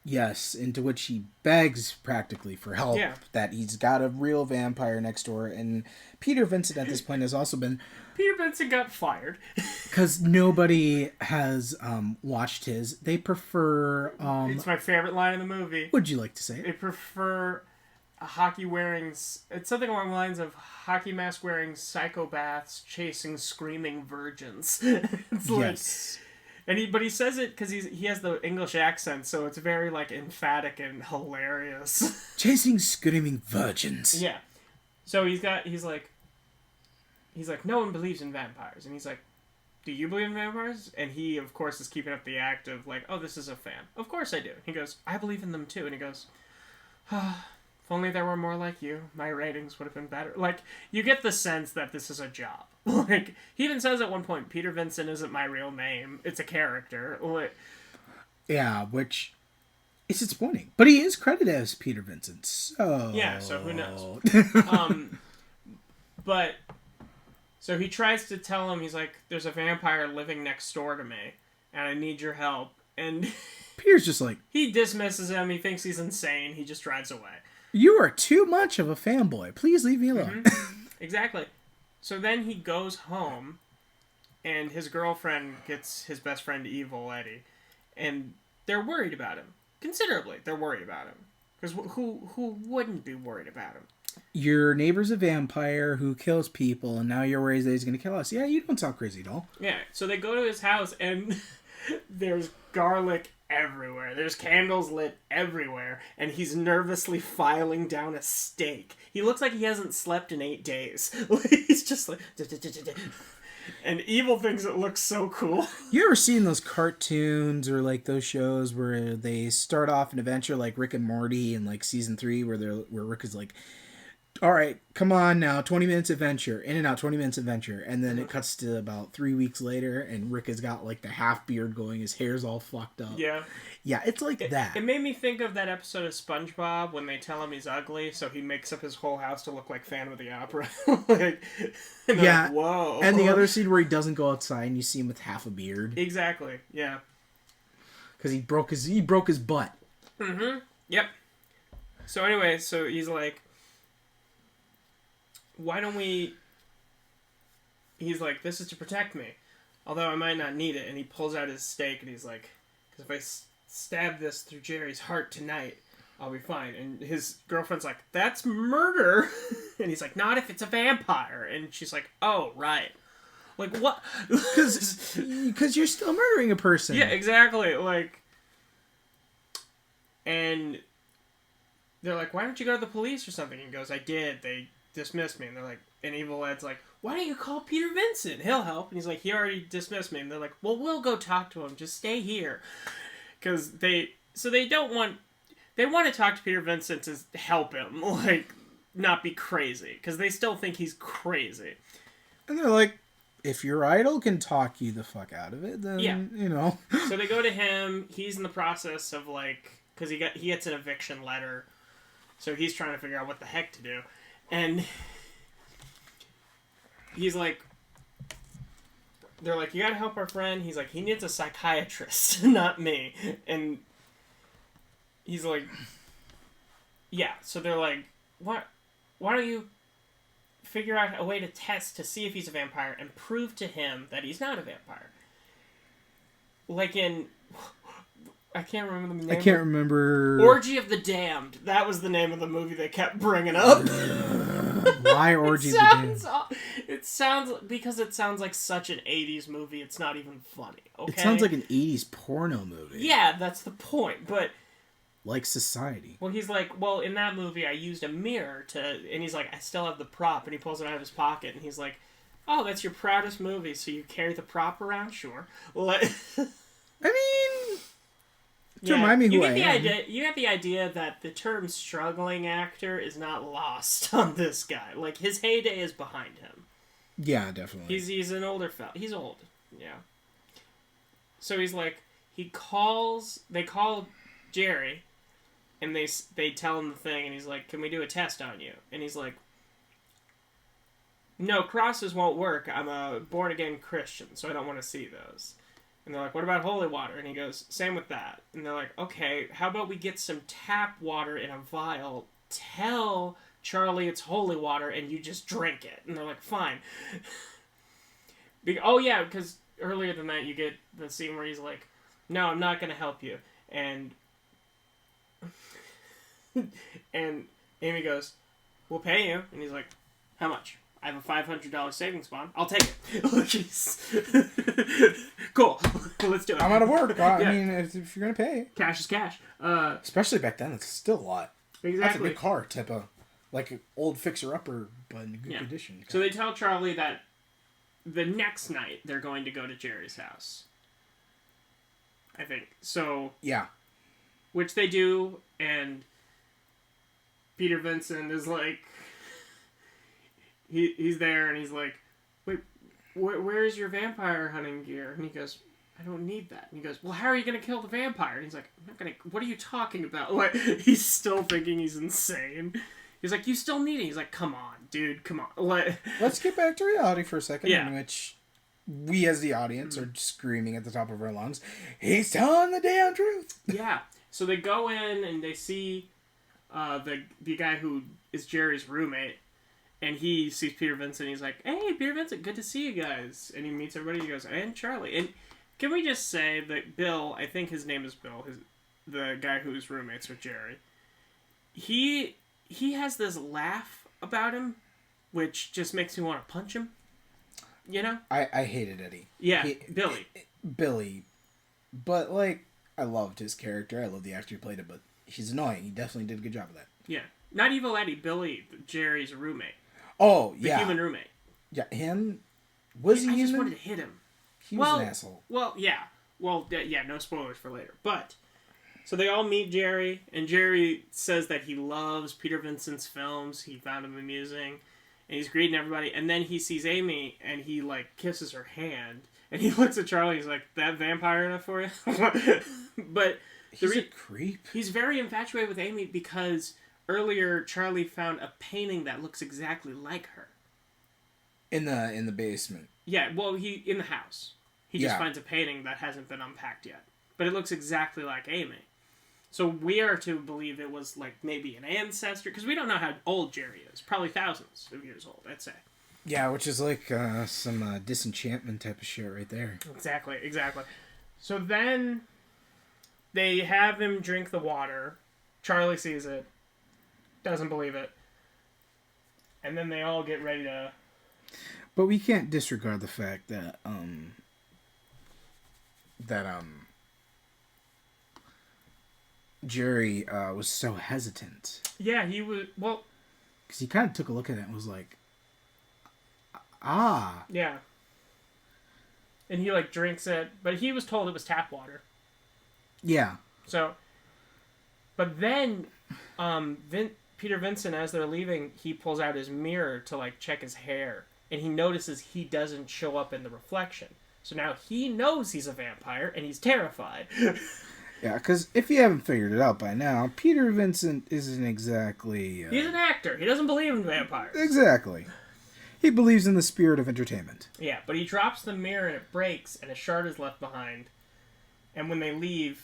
Yes, into which he begs practically for help. Yeah. That he's got a real vampire next door. And Peter Vincent at this point has also been... Peter Vincent got fired. Because nobody has watched his. They prefer... it's my favorite line in the movie. Would you like to say it? They prefer a hockey-wearing... It's something along the lines of hockey mask-wearing psychopaths chasing screaming virgins. It's yes. But he says it because he has the English accent, so it's very, like, emphatic and hilarious. Chasing screaming virgins. Yeah. So he's like, no one believes in vampires. And he's like, do you believe in vampires? And he, of course, is keeping up the act of, like, oh, this is a fan. Of course I do. He goes, I believe in them, too. And he goes, if only there were more like you, my ratings would have been better. Like, you get the sense that this is a job. Like, he even says at one point, Peter Vincent isn't my real name. It's a character. Like, yeah, which is disappointing. But he is credited as Peter Vincent, so... Yeah, so who knows? But... So he tries to tell him, he's like, there's a vampire living next door to me, and I need your help. And... Peter's just like... He dismisses him, he thinks he's insane, he just drives away. You are too much of a fanboy. Please leave me alone. Mm-hmm. Exactly. So then he goes home, and his girlfriend gets his best friend Evil, Eddie, and they're worried about him. Considerably, they're worried about him. Because who wouldn't be worried about him? Your neighbor's a vampire who kills people, and now you're worried that he's going to kill us. Yeah, you don't sound crazy at all. Yeah, so they go to his house, and there's garlic everywhere. There's candles lit everywhere, and he's nervously filing down a steak. He looks like he hasn't slept in 8 days. He's just like... And Evil thinks it looks so cool. You ever seen those cartoons or like those shows where they start off an adventure like Rick and Morty in like season 3 where Rick is like all right, come on now, 20 minutes adventure, in and out, 20 minutes adventure. And then it cuts to about 3 weeks later, and Rick has got like the half beard going, his hair's all fucked up. Yeah. Yeah, it's like that. It made me think of that episode of SpongeBob when they tell him he's ugly, so he makes up his whole house to look like Phantom of the Opera. Like, yeah. Like, whoa. And the other scene where he doesn't go outside and you see him with half a beard. Exactly, yeah. Because he broke his butt. Mm-hmm. Yep. So anyway, so he's like, why don't we... He's like, this is to protect me. Although I might not need it. And he pulls out his stake and he's like, because if I stab this through Jerry's heart tonight, I'll be fine. And his girlfriend's like, that's murder. And he's like, not if it's a vampire. And she's like, oh, right. Like, what? Because you're still murdering a person. Yeah, exactly. Like, and they're like, why don't you go to the police or something? And he goes, I did. They dismissed me. And they're like, and Evil Ed's like, why don't you call Peter Vincent? He'll help. And he's like, he already dismissed me. And they're like, well, we'll go talk to him. Just stay here. Because they want to talk to Peter Vincent to help him, like, not be crazy. Because they still think he's crazy. And they're like, if your idol can talk you the fuck out of it, then, you know. So they go to him. He's in the process of, like, because he gets an eviction letter. So he's trying to figure out what the heck to do. And he's like, they're like, you gotta help our friend. He's like, he needs a psychiatrist, not me. And he's like, yeah. So they're like, why don't you figure out a way to test to see if he's a vampire and prove to him that he's not a vampire? Like in, I can't remember the name. I can't remember. Orgy of the Damned. That was the name of the movie they kept bringing up. Why Orgy of the Damned? It sounds because it sounds like such an 80s movie. It's not even funny. Okay. It sounds like an 80s porno movie. Yeah, that's the point. But like Society. well, he's like, well, in that movie, I used a mirror to, and he's like, I still have the prop, and he pulls it out of his pocket, and he's like, oh, that's your proudest movie, so you carry the prop around? Sure. Well, I mean, to remind me who I am. You get the idea that the term struggling actor is not lost on this guy. Like, his heyday is behind him. Yeah, definitely. He's an older fella. He's old. Yeah. So he's like, they call Jerry, and they tell him the thing, and he's like, can we do a test on you? And he's like, no, crosses won't work. I'm a born-again Christian, so I don't want to see those. And they're like, what about holy water? And he goes, same with that. And they're like, okay, how about we get some tap water in a vial, tell Charlie it's holy water, and you just drink it. And they're like, fine. Oh, yeah, because earlier than that, you get the scene where he's like, no, I'm not going to help you. And Amy goes, we'll pay you. And he's like, how much? I have a $500 savings bond. I'll take it. Cool. Let's do it. I'm out of work. I mean, if you're going to pay. Cash is cash. Especially back then, it's still a lot. Exactly. That's a big car type of, like an old fixer-upper, but in good condition. So they tell Charlie that the next night they're going to go to Jerry's house. I think. So... yeah. Which they do, and Peter Vincent is like... He's there, and he's like, wait, where's your vampire hunting gear? And he goes, I don't need that. And he goes, well, how are you going to kill the vampire? And he's like, I'm not going to... What are you talking about? Like, he's still thinking he's insane. He's like, you still need it. He's like, come on, dude, come on. Like, let's get back to reality for a second, in which we as the audience are screaming at the top of our lungs, he's telling the damn truth. Yeah. So they go in, and they see the guy who is Jerry's roommate, and he sees Peter Vincent, and he's like, hey, Peter Vincent, good to see you guys. And he meets everybody, he goes, and Charlie. And can we just say that Bill, I think his name is Bill, the guy who's roommates with Jerry, he has this laugh about him, which just makes me want to punch him. You know? I hated Eddie. Yeah, Billy. But, like, I loved his character. I love the actor who played it, but he's annoying. He definitely did a good job of that. Yeah. Not Evil Eddie, Billy, Jerry's roommate. Oh, yeah. The human roommate. Yeah, him? Was he human? I just wanted to hit him. He was an asshole. Well, yeah. Well, yeah, no spoilers for later. But So they all meet Jerry, and Jerry says that he loves Peter Vincent's films. He found them amusing, and he's greeting everybody. And then he sees Amy, and he, like, kisses her hand. And he looks at Charlie, he's like, that vampire enough for you? But he's a creep. He's very infatuated with Amy because earlier Charlie found a painting that looks exactly like her. In the basement. Yeah, well, in the house. He just finds a painting that hasn't been unpacked yet. But it looks exactly like Amy. So we are to believe it was, like, maybe an ancestor, because we don't know how old Jerry is. Probably thousands of years old, I'd say. Yeah, which is like some disenchantment type of shit right there. Exactly. So then they have him drink the water. Charlie sees it. Doesn't believe it. And then they all get ready to... But we can't disregard the fact that Jerry was so hesitant. Yeah, he was... Well... Because he kind of took a look at it and was like, ah. Yeah. And he, like, drinks it. But he was told it was tap water. Yeah. So... But then, Peter Vincent, as they're leaving, he pulls out his mirror to, like, check his hair. And he notices he doesn't show up in the reflection. So now he knows he's a vampire, and he's terrified. Yeah, because if you haven't figured it out by now, Peter Vincent isn't exactly... He's an actor. He doesn't believe in vampires. Exactly. He believes in the spirit of entertainment. Yeah, but he drops the mirror and it breaks, and a shard is left behind. And when they leave,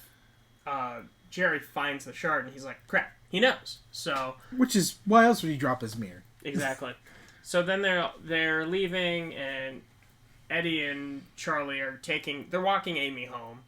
Jerry finds the shard, and he's like, crap, he knows. So... Which is, why else would he drop his mirror? Exactly. So then they're leaving, and Eddie and Charlie they're walking Amy home.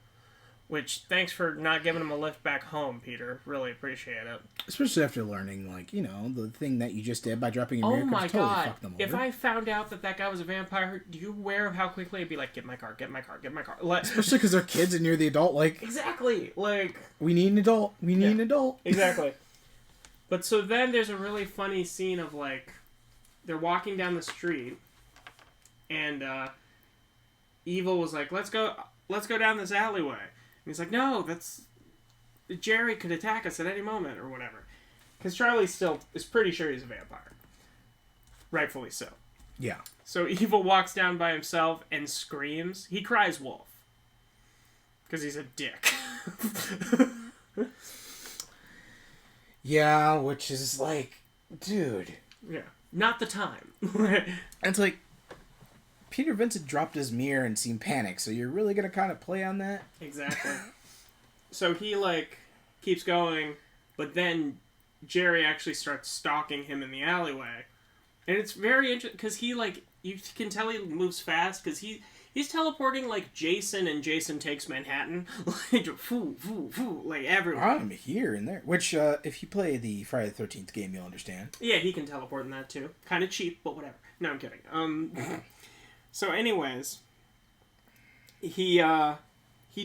Which, thanks for not giving him a lift back home, Peter. Really appreciate it. Especially after learning, like, you know, the thing that you just did by dropping your mirror. Oh my totally god. Fucked them over. If I found out that guy was a vampire, do you aware of how quickly I'd be like, get my car. Especially because they're kids and you're the adult, like... Exactly. Like... We need an adult. We need an adult. Exactly. But so then there's a really funny scene of, like, they're walking down the street, and Evil was like, let's go down this alleyway. And he's like, no, Jerry could attack us at any moment, or whatever. Because Charlie still is pretty sure he's a vampire. Rightfully so. Yeah. So Evil walks down by himself and screams. He cries wolf. Because he's a dick. Yeah, which is like, dude. Yeah. Not the time. It's like, Peter Vincent dropped his mirror and seemed panicked, so you're really going to kind of play on that? Exactly. So he, like, keeps going, but then Jerry actually starts stalking him in the alleyway. And it's very interesting, because he, like, you can tell he moves fast, because he's teleporting like Jason and Jason Takes Manhattan. Like, like everywhere. I'm here and there. Which, if you play the Friday the 13th game, you'll understand. Yeah, he can teleport in that, too. Kind of cheap, but whatever. No, I'm kidding. So anyways, he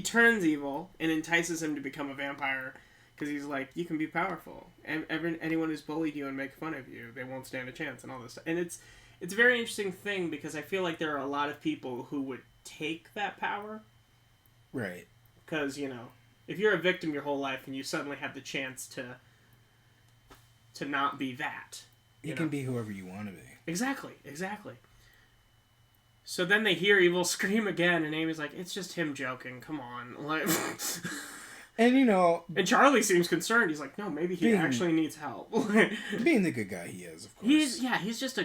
turns evil and entices him to become a vampire because he's like, you can be powerful. And anyone who's bullied you and make fun of you, they won't stand a chance and all this stuff. And it's a very interesting thing because I feel like there are a lot of people who would take that power. Right. Because, you know, if you're a victim your whole life and you suddenly have the chance to not be that. You can be whoever you want to be. Exactly. So then they hear Evil scream again, and Amy's like, it's just him joking, come on. Like, and, you know... And Charlie seems concerned. He's like, no, maybe he actually needs help. Being the good guy he is, of course. He's just a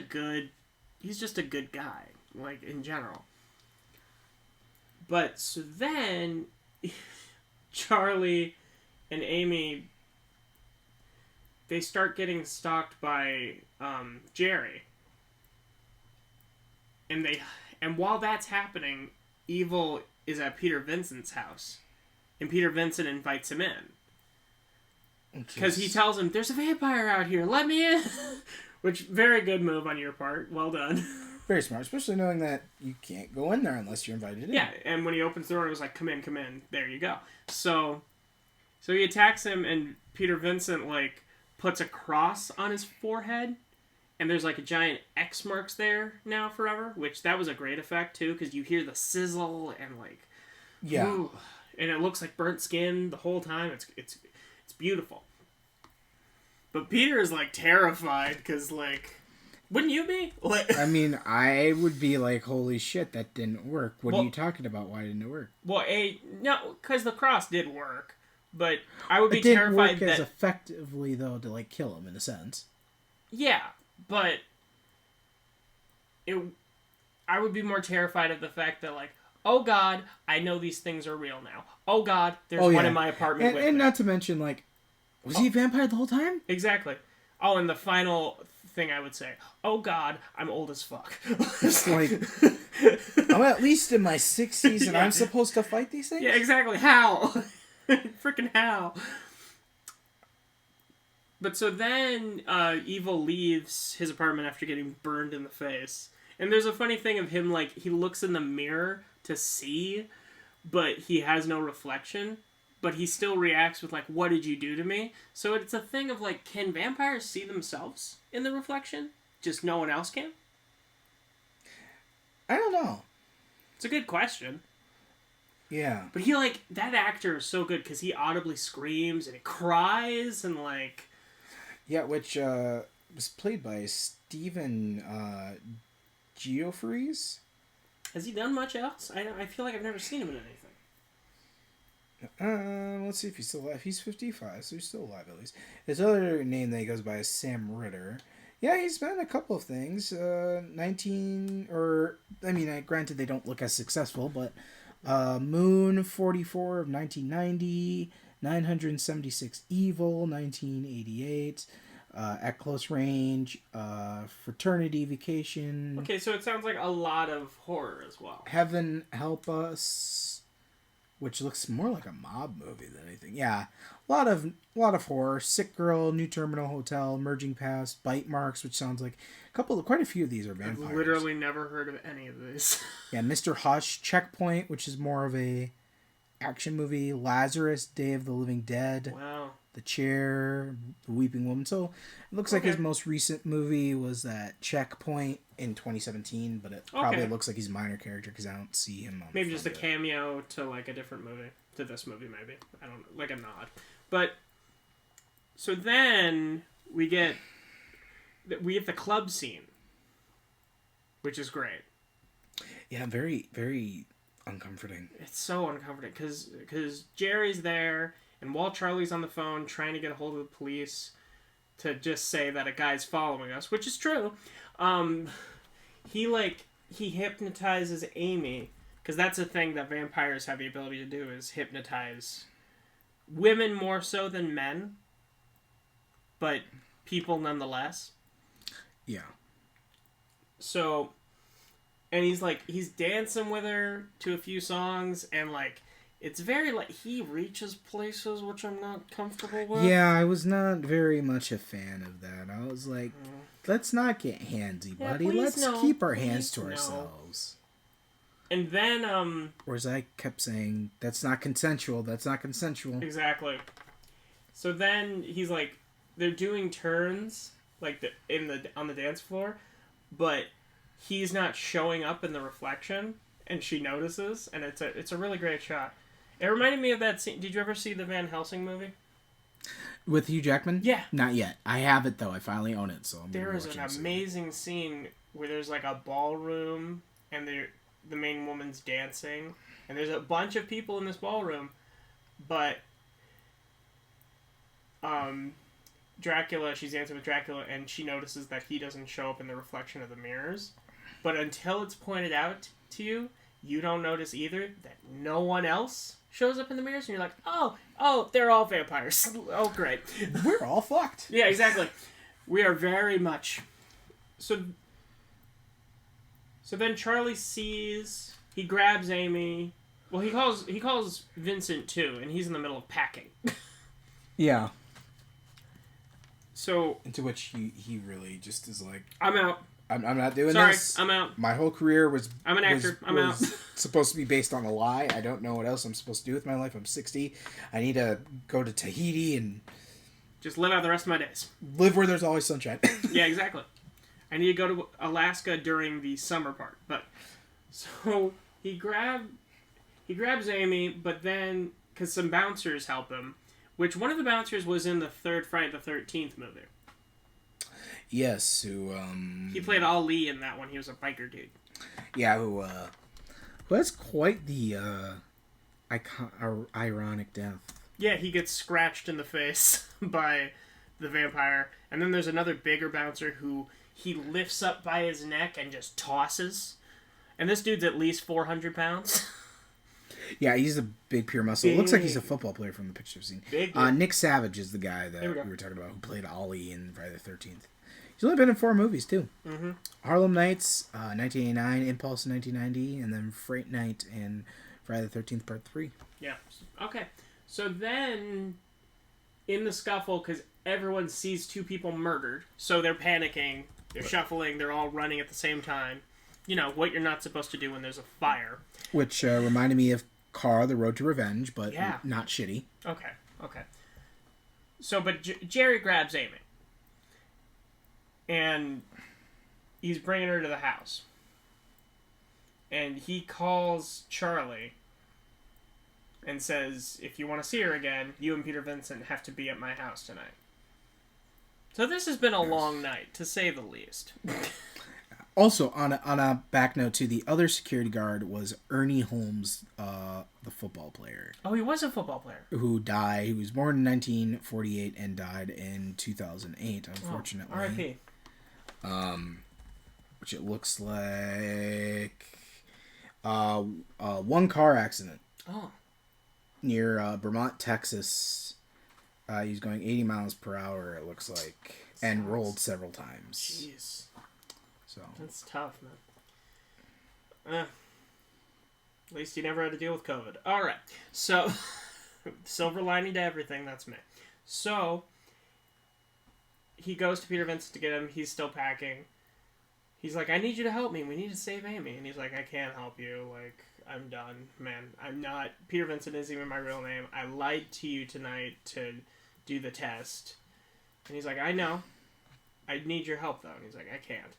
good guy, like, in general. But, so then, Charlie and Amy, they start getting stalked by Jerry. And while that's happening, Evil is at Peter Vincent's house. And Peter Vincent invites him in. Because he tells him, there's a vampire out here, let me in! Which, very good move on your part. Well done. Very smart, especially knowing that you can't go in there unless you're invited in. Yeah, and when he opens the door, it was like, come in. There you go. So he attacks him, and Peter Vincent, like, puts a cross on his forehead. And there's, like, a giant X marks there now forever, which that was a great effect, too, because you hear the sizzle and, like... Yeah. Ooh, and it looks like burnt skin the whole time. It's beautiful. But Peter is like terrified because like, wouldn't you be? Like, I mean, I would be like, holy shit, that didn't work. What are you talking about? Why didn't it work? Well, no, because the cross did work, but I would be it didn't terrified work as effectively though to like kill him in a sense. Yeah, but I would be more terrified of the fact that like, oh God, I know these things are real now. Oh God, there's one in my apartment with me. And not to mention, like, was he a vampire the whole time? Exactly. Oh, and the final thing I would say, oh God, I'm old as fuck. It's like, I'm at least in my 60s and I'm supposed to fight these things? Yeah, exactly. How? Freaking how? But so then Evil leaves his apartment after getting burned in the face. And there's a funny thing of him, like, he looks in the mirror to see, but he has no reflection. But he still reacts with, like, what did you do to me? So it's a thing of, like, can vampires see themselves in the reflection? Just no one else can? I don't know. It's a good question. Yeah. But he, like, that actor is so good because he audibly screams and he cries and, like... Yeah, which was played by Stephen Geoffreys. Has he done much else? I feel like I've never seen him in anything. Let's see if he's still alive. He's 55, so he's still alive at least. His other name that he goes by is Sam Ritter. Yeah, he's been in a couple of things. Granted they don't look as successful, but Moon 44 of 1990, 976 Evil 1988, At Close Range, Fraternity Vacation. Okay, so it sounds like a lot of horror as well. Heaven Help Us, which looks more like a mob movie than anything. Yeah, a lot of horror. Sick Girl, New Terminal Hotel, Merging Past, Bite Marks, which sounds like quite a few of these are vampires. I've literally never heard of any of these. Yeah, Mr. Hush, Checkpoint, which is more of a action movie. Lazarus, Day of the Living Dead. Wow. The Chair, The Weeping Woman. So it looks like his most recent movie was that Checkpoint in 2017, but it probably looks like he's a minor character because I don't see him on maybe just a cameo to like a different movie, to this movie maybe. I don't know, like a nod. But so then we get the club scene, which is great. Yeah, very, very uncomforting. It's so uncomforting because Jerry's there. And while Charlie's on the phone trying to get a hold of the police to just say that a guy's following us, which is true, he hypnotizes Amy, because that's a thing that vampires have the ability to do, is hypnotize women more so than men, but people nonetheless. Yeah. So, and he's dancing with her to a few songs, and like, it's very, like, he reaches places which I'm not comfortable with. Yeah, I was not very much a fan of that. I was like, let's not get handsy, buddy. Let's keep our hands to ourselves. And then, Whereas I kept saying, that's not consensual, that's not consensual. Exactly. So then he's like, they're doing turns, like, on the dance floor, but he's not showing up in the reflection, and she notices, and it's a really great shot. It reminded me of that scene. Did you ever see the Van Helsing movie? With Hugh Jackman? Yeah. Not yet. I have it, though. I finally own it, so There is an amazing scene where there's, like, a ballroom, and the main woman's dancing, and there's a bunch of people in this ballroom, but Dracula, she's dancing with Dracula, and she notices that he doesn't show up in the reflection of the mirrors. But until it's pointed out to you, you don't notice either that no one else shows up in the mirrors, and you're like, oh, they're all vampires. Oh, great. We're all fucked. Yeah, exactly. We are very much. So then Charlie sees, he grabs Amy. Well, he calls Vincent too, and he's in the middle of packing. Yeah. So into which he really just is like, I'm out. I'm not doing Sorry, this. I'm out. My whole career was... I'm an actor. I'm out. supposed to be based on a lie. I don't know what else I'm supposed to do with my life. I'm 60. I need to go to Tahiti and... just live out the rest of my days. Live where there's always sunshine. Yeah, exactly. I need to go to Alaska during the summer part. But, so, he He grabs Amy, but then because some bouncers help him, which one of the bouncers was in the third Friday the 13th movie. Yes, who he played Ali in that one. He was a biker dude. Yeah, who has quite the ironic death. Yeah, he gets scratched in the face by the vampire, and then there's another bigger bouncer who he lifts up by his neck and just tosses. And this dude's at least 400 pounds. Yeah, he's a big pure muscle. It looks like he's a football player from the picture I've seen. Nick Savage is the guy that we were talking about who played Ollie in Friday the 13th. He's only been in 4 movies, too. Mm-hmm. Harlem Nights, 1989, Impulse, 1990, and then Fright Night and Friday the 13th, Part 3. Yeah. Okay. So then, in the scuffle, because everyone sees 2 people murdered, so they're panicking, they're shuffling, they're all running at the same time. You know, what you're not supposed to do when there's a fire. Which reminded me of Car, The Road to Revenge, but not shitty. Okay. So, but Jerry grabs Amy. And he's bringing her to the house. And he calls Charlie and says, if you want to see her again, you and Peter Vincent have to be at my house tonight. So this has been a long night, to say the least. Also, on a back note, too, the other security guard was Ernie Holmes, the football player. Oh, he was a football player. Who died. He was born in 1948 and died in 2008, unfortunately. Oh, R.I.P. Which it looks like one car accident. Oh. Near Vermont, Texas. He was going 80 miles per hour, it looks like, and rolled several times. Jeez. So that's tough, man. At least you never had to deal with COVID. All right. So, silver lining to everything, that's me. So, he goes to Peter Vincent to get him. He's still packing. He's like, I need you to help me. We need to save Amy. And he's like, I can't help you. Like, I'm done, man. I'm not... Peter Vincent isn't even my real name. I lied to you tonight to do the test. And he's like, I know. I need your help, though. And he's like, I can't.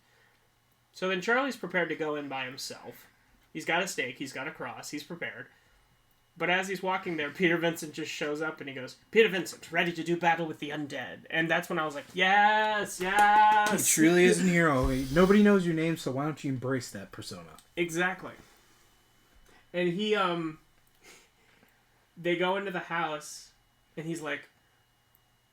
So then Charlie's prepared to go in by himself. He's got a stake. He's got a cross. He's prepared. But as he's walking there, Peter Vincent just shows up and he goes, Peter Vincent, ready to do battle with the undead. And that's when I was like, yes, yes. He truly is a hero. Nobody knows your name, so why don't you embrace that persona? Exactly. And he, they go into the house and he's like,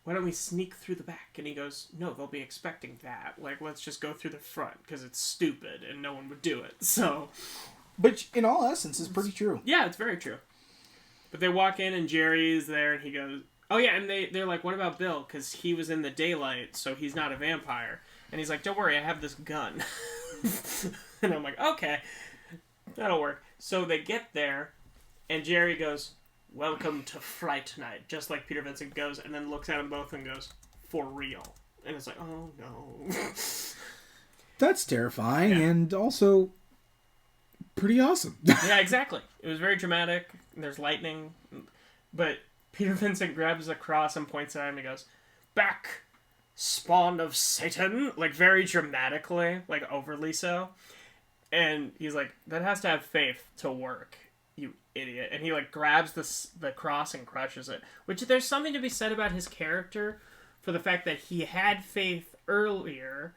why don't we sneak through the back? And he goes, no, they'll be expecting that. Like, let's just go through the front because it's stupid and no one would do it. So, but in all essence, it's pretty true. Yeah, it's very true. But they walk in and Jerry's there and he goes, oh yeah, and they're like, what about Bill? Because he was in the daylight, so he's not a vampire. And he's like, don't worry, I have this gun. And I'm like, okay, that'll work. So they get there and Jerry goes, welcome to Fright Night. Just like Peter Vincent goes and then looks at them both and goes, for real. And it's like, oh no. That's terrifying and also pretty awesome. Yeah, exactly. It was very dramatic. There's lightning. But Peter Vincent grabs a cross and points at him and he goes, back, spawn of Satan. Like very dramatically, like overly so. And he's like, that has to have faith to work, you idiot. And he like grabs the cross and crushes it. Which there's something to be said about his character for the fact that he had faith earlier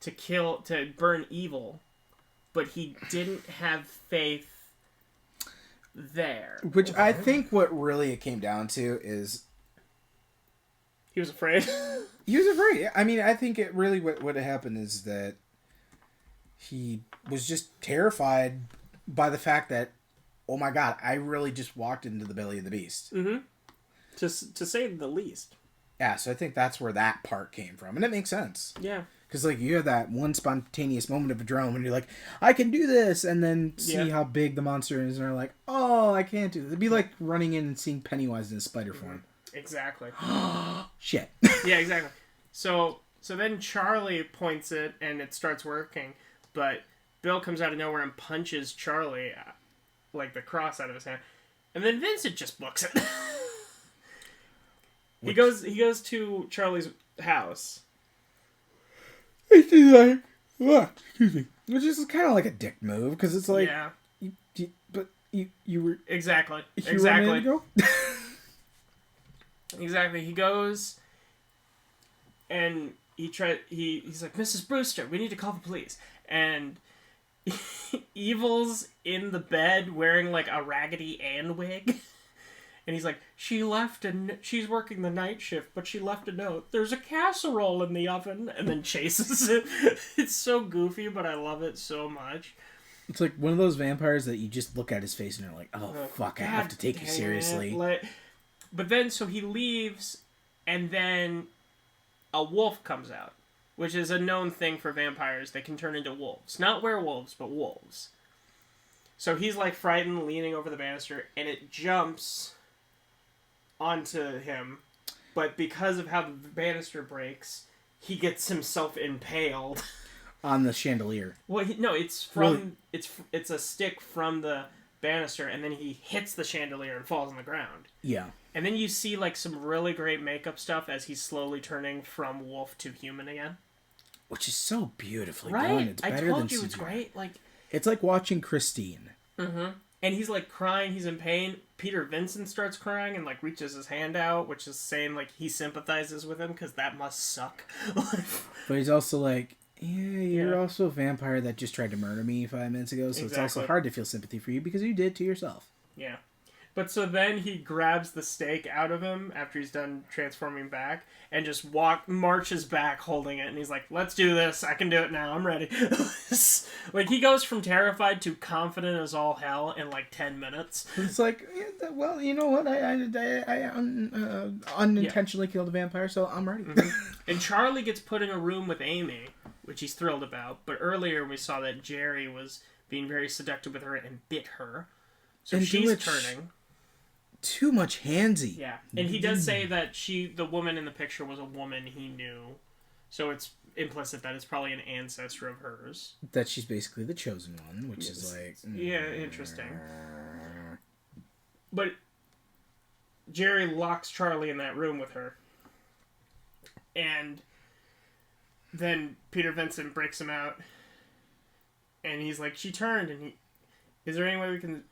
to burn evil, but he didn't have faith there. Which I think what really it came down to is he was afraid. He was afraid. I mean, I think it really what happened is that he was just terrified by the fact that, oh my god, I really just walked into the belly of the beast. Mm-hmm. To say the least. Yeah, so I think that's where that part came from. And it makes sense. Yeah. Because, like, you have that one spontaneous moment of adrenaline when you're like, I can do this! And then see how big the monster is, and you're like, oh, I can't do this. It'd be like running in and seeing Pennywise in a spider form. Exactly. Shit. Yeah, exactly. So then Charlie points it, and it starts working, but Bill comes out of nowhere and punches Charlie, like, the cross out of his hand. And then Vincent just books it. He goes to Charlie's house. It's like, excuse me. Which is kind of like a dick move, because it's like, yeah. But You were exactly. you were a minute ago? Exactly. He goes and he's like, Mrs. Brewster, we need to call the police. And Evil's in the bed wearing like a Raggedy Ann wig. And he's like, she's working the night shift, but she left a note. There's a casserole in the oven. And then chases it. It's so goofy, but I love it so much. It's like one of those vampires that you just look at his face and you're like, oh, fuck, I have to take you seriously. But then, so he leaves, and then a wolf comes out, which is a known thing for vampires. They can turn into wolves. Not werewolves, but wolves. So he's like frightened, leaning over the banister, and it jumps onto him. But because of how the banister breaks, he gets himself impaled. On the chandelier. Well, it's from... Really? It's a stick from the banister, and then he hits the chandelier and falls on the ground. Yeah. And then you see like some really great makeup stuff as he's slowly turning from wolf to human again. Which is so beautifully right? done. It's better I told than you CGI. it's great. Like it's like watching Christine. Mm-hmm. And he's like crying, he's in pain. Peter Vincent starts crying and like reaches his hand out, which is saying like he sympathizes with him because that must suck. But he's also like, you're also a vampire that just tried to murder me 5 minutes ago, so It's also hard to feel sympathy for you because you did it to yourself. Yeah. But so then he grabs the stake out of him after he's done transforming back and just marches back holding it. And he's like, let's do this. I can do it now. I'm ready. Like, he goes from terrified to confident as all hell in like 10 minutes. It's like, well, you know what? I unintentionally killed a vampire, so I'm ready. Mm-hmm. And Charlie gets put in a room with Amy, which he's thrilled about. But earlier we saw that Jerry was being very seductive with her and bit her. So and she's turning. Too much handsy. Yeah. And he does say that the woman in the picture was a woman he knew. So it's implicit that it's probably an ancestor of hers. That she's basically the chosen one, which is like... Yeah, interesting. But Jerry locks Charlie in that room with her. And then Peter Vincent breaks him out. And he's like, she turned. And is there any way we can...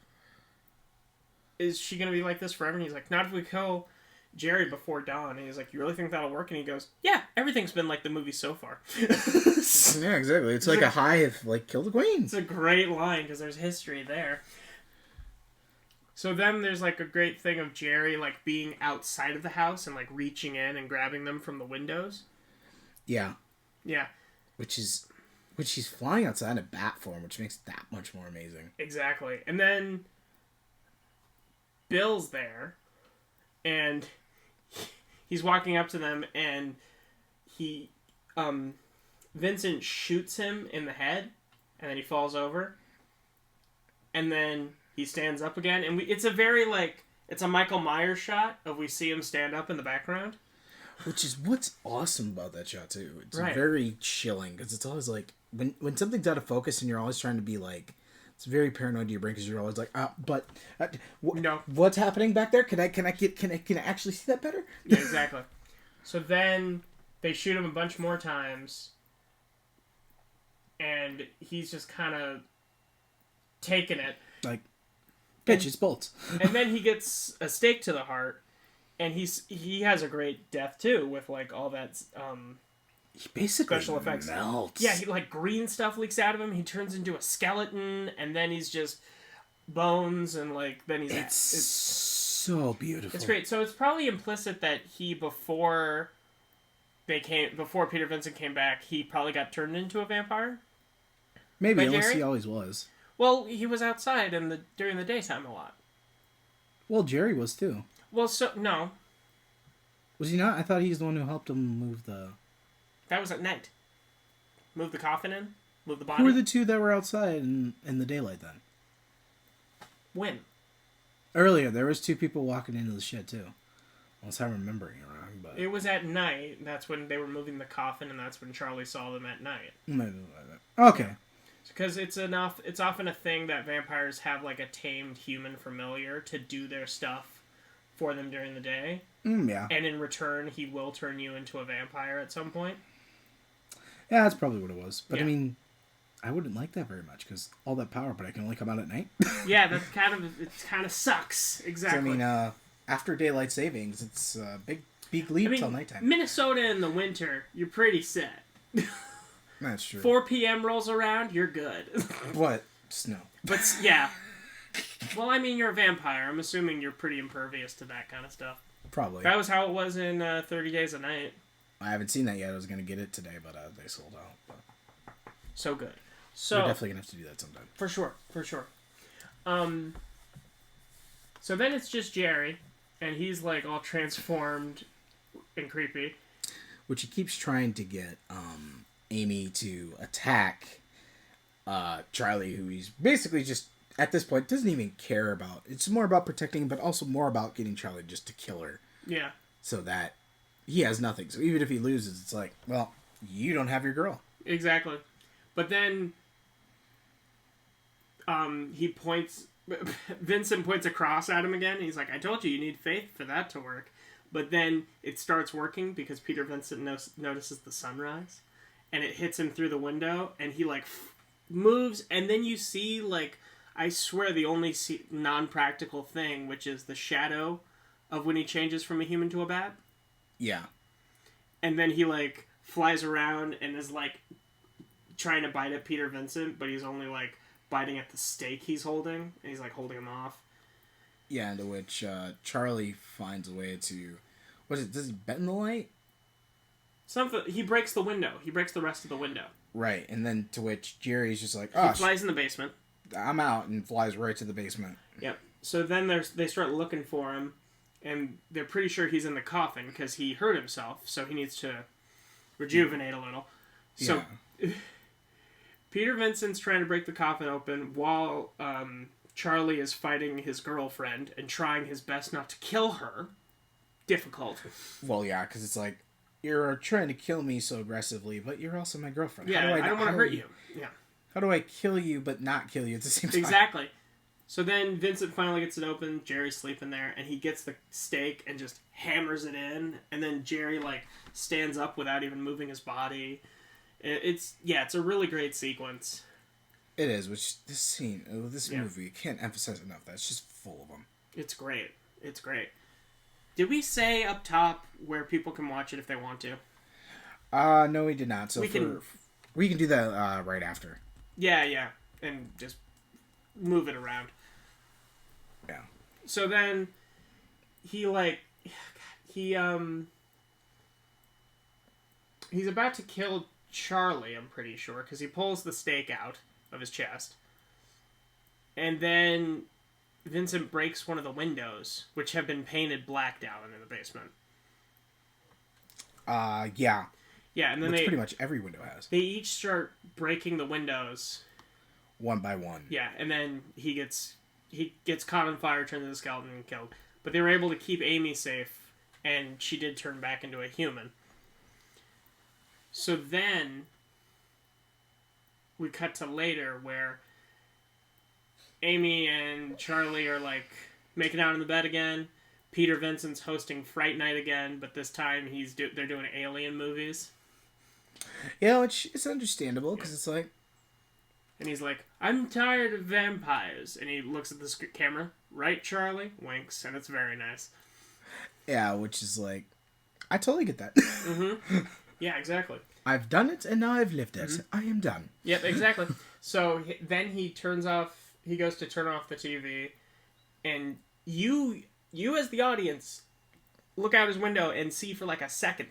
Is she going to be like this forever? And he's like, not if we kill Jerry before dawn. And he's like, you really think that'll work? And he goes, yeah, everything's been like the movie so far. Yeah, exactly. It's like a high of, like, kill the queen. It's a great line because there's history there. So then there's, like, a great thing of Jerry, like, being outside of the house and, like, reaching in and grabbing them from the windows. Yeah. Yeah. Which he's flying outside in bat form, which makes it that much more amazing. Exactly. And then Bill's there, and he's walking up to them, and Vincent shoots him in the head, and then he falls over, and then he stands up again, and it's a very, like, it's a Michael Myers shot of we see him stand up in the background. Which is what's awesome about that shot, too. It's right. Very chilling, because it's always, like, when something's out of focus and you're always trying to be, like, it's very paranoid to your brain because you're always like, no. What's happening back there? Can I actually see that better? Yeah, exactly. So then they shoot him a bunch more times, and he's just kind of taking it. Like, bitch, it's bolts. And then he gets a stake to the heart, and he has a great death too with like all that. He basically special effects. Melts. Yeah, he like green stuff leaks out of him. He turns into a skeleton, and then he's just bones, and like then he's. It's so beautiful. It's great. So it's probably implicit that before Peter Vincent came back, he probably got turned into a vampire. Maybe, unless he always was. Well, he was outside during the daytime a lot. Well, Jerry was too. Well, no. Was he not? I thought he's the one who helped him move the. That was at night. Move the coffin in? Move the body? Who were the two that were outside in the daylight then? When? Earlier, there was two people walking into the shed too. Unless I'm remembering it wrong, but... It was at night. That's when they were moving the coffin, and that's when Charlie saw them at night. Okay. Because it's often a thing that vampires have like a tamed human familiar to do their stuff for them during the day. Yeah. And in return, he will turn you into a vampire at some point. Yeah, that's probably what it was. But yeah. I mean, I wouldn't like that very much because all that power, but I can only come out at night. Yeah, that's kind of sucks. Exactly. So, I mean, after daylight savings, it's a big leap till nighttime. Minnesota in the winter, you're pretty set. That's true. 4 p.m. rolls around, you're good. But snow. But yeah. Well, I mean, you're a vampire. I'm assuming you're pretty impervious to that kind of stuff. Probably. That was how it was in 30 Days a Night. I haven't seen that yet. I was gonna get it today, but they sold out. But so good. So we're definitely gonna have to do that sometime. For sure. So then it's just Jerry, and he's like all transformed and creepy. Which he keeps trying to get Amy to attack Charlie, who he's basically just at this point doesn't even care about. It's more about protecting, but also more about getting Charlie just to kill her. Yeah. So that he has nothing. So even if he loses, it's like, well, you don't have your girl. Exactly. But then Vincent points a cross at him again, and he's like, I told you need faith for that to work. But then it starts working because Peter Vincent notices the sunrise, and it hits him through the window, and he like moves, and then you see like, I swear the only non-practical thing, which is the shadow of when he changes from a human to a bat. Yeah. And then he like flies around and is like trying to bite at Peter Vincent, but he's only like biting at the stake he's holding, and he's like holding him off. Yeah, into which Charlie finds a way to... What is it? Does he bend the light? Something. He breaks the window. He breaks the rest of the window. Right, and then to which Jerry's just like, he flies in the basement. I'm out, and flies right to the basement. Yep. So then they start looking for him, and they're pretty sure he's in the coffin because he hurt himself, so he needs to rejuvenate a little. So Peter Vincent's trying to break the coffin open while Charlie is fighting his girlfriend and trying his best not to kill her. Difficult. Well, yeah, because it's like, you're trying to kill me so aggressively, but you're also my girlfriend. Yeah, I don't want to hurt you. Yeah. How do I kill you but not kill you at the same time? Exactly. So then Vincent finally gets it open. Jerry's sleeping there, and he gets the stake and just hammers it in. And then Jerry like stands up without even moving his body. It's a really great sequence. It is. Which this movie, you can't emphasize enough. That's just full of them. It's great. It's great. Did we say up top where people can watch it if they want to? No, we did not. So we can do that right after. Yeah, and just move it around. Yeah. So then he's about to kill Charlie, I'm pretty sure, because he pulls the stake out of his chest. And then Vincent breaks one of the windows, which have been painted black down in the basement. Yeah. Yeah, and then pretty much every window has. They each start breaking the windows. One by one. Yeah, and then he gets caught on fire, turned into a skeleton, and killed. But they were able to keep Amy safe, and she did turn back into a human. So then we cut to later where Amy and Charlie are like making out in the bed again. Peter Vincent's hosting Fright Night again, but this time they're doing alien movies. Yeah, which is understandable because it's like... And he's like, I'm tired of vampires. And he looks at the camera. Right, Charlie? Winks, and it's very nice. Yeah, which is like... I totally get that. Mm-hmm. Yeah, exactly. I've done it, and now I've lived it. Mm-hmm. I am done. Yep, exactly. So then he goes to turn off the TV, and you as the audience look out his window and see for like a second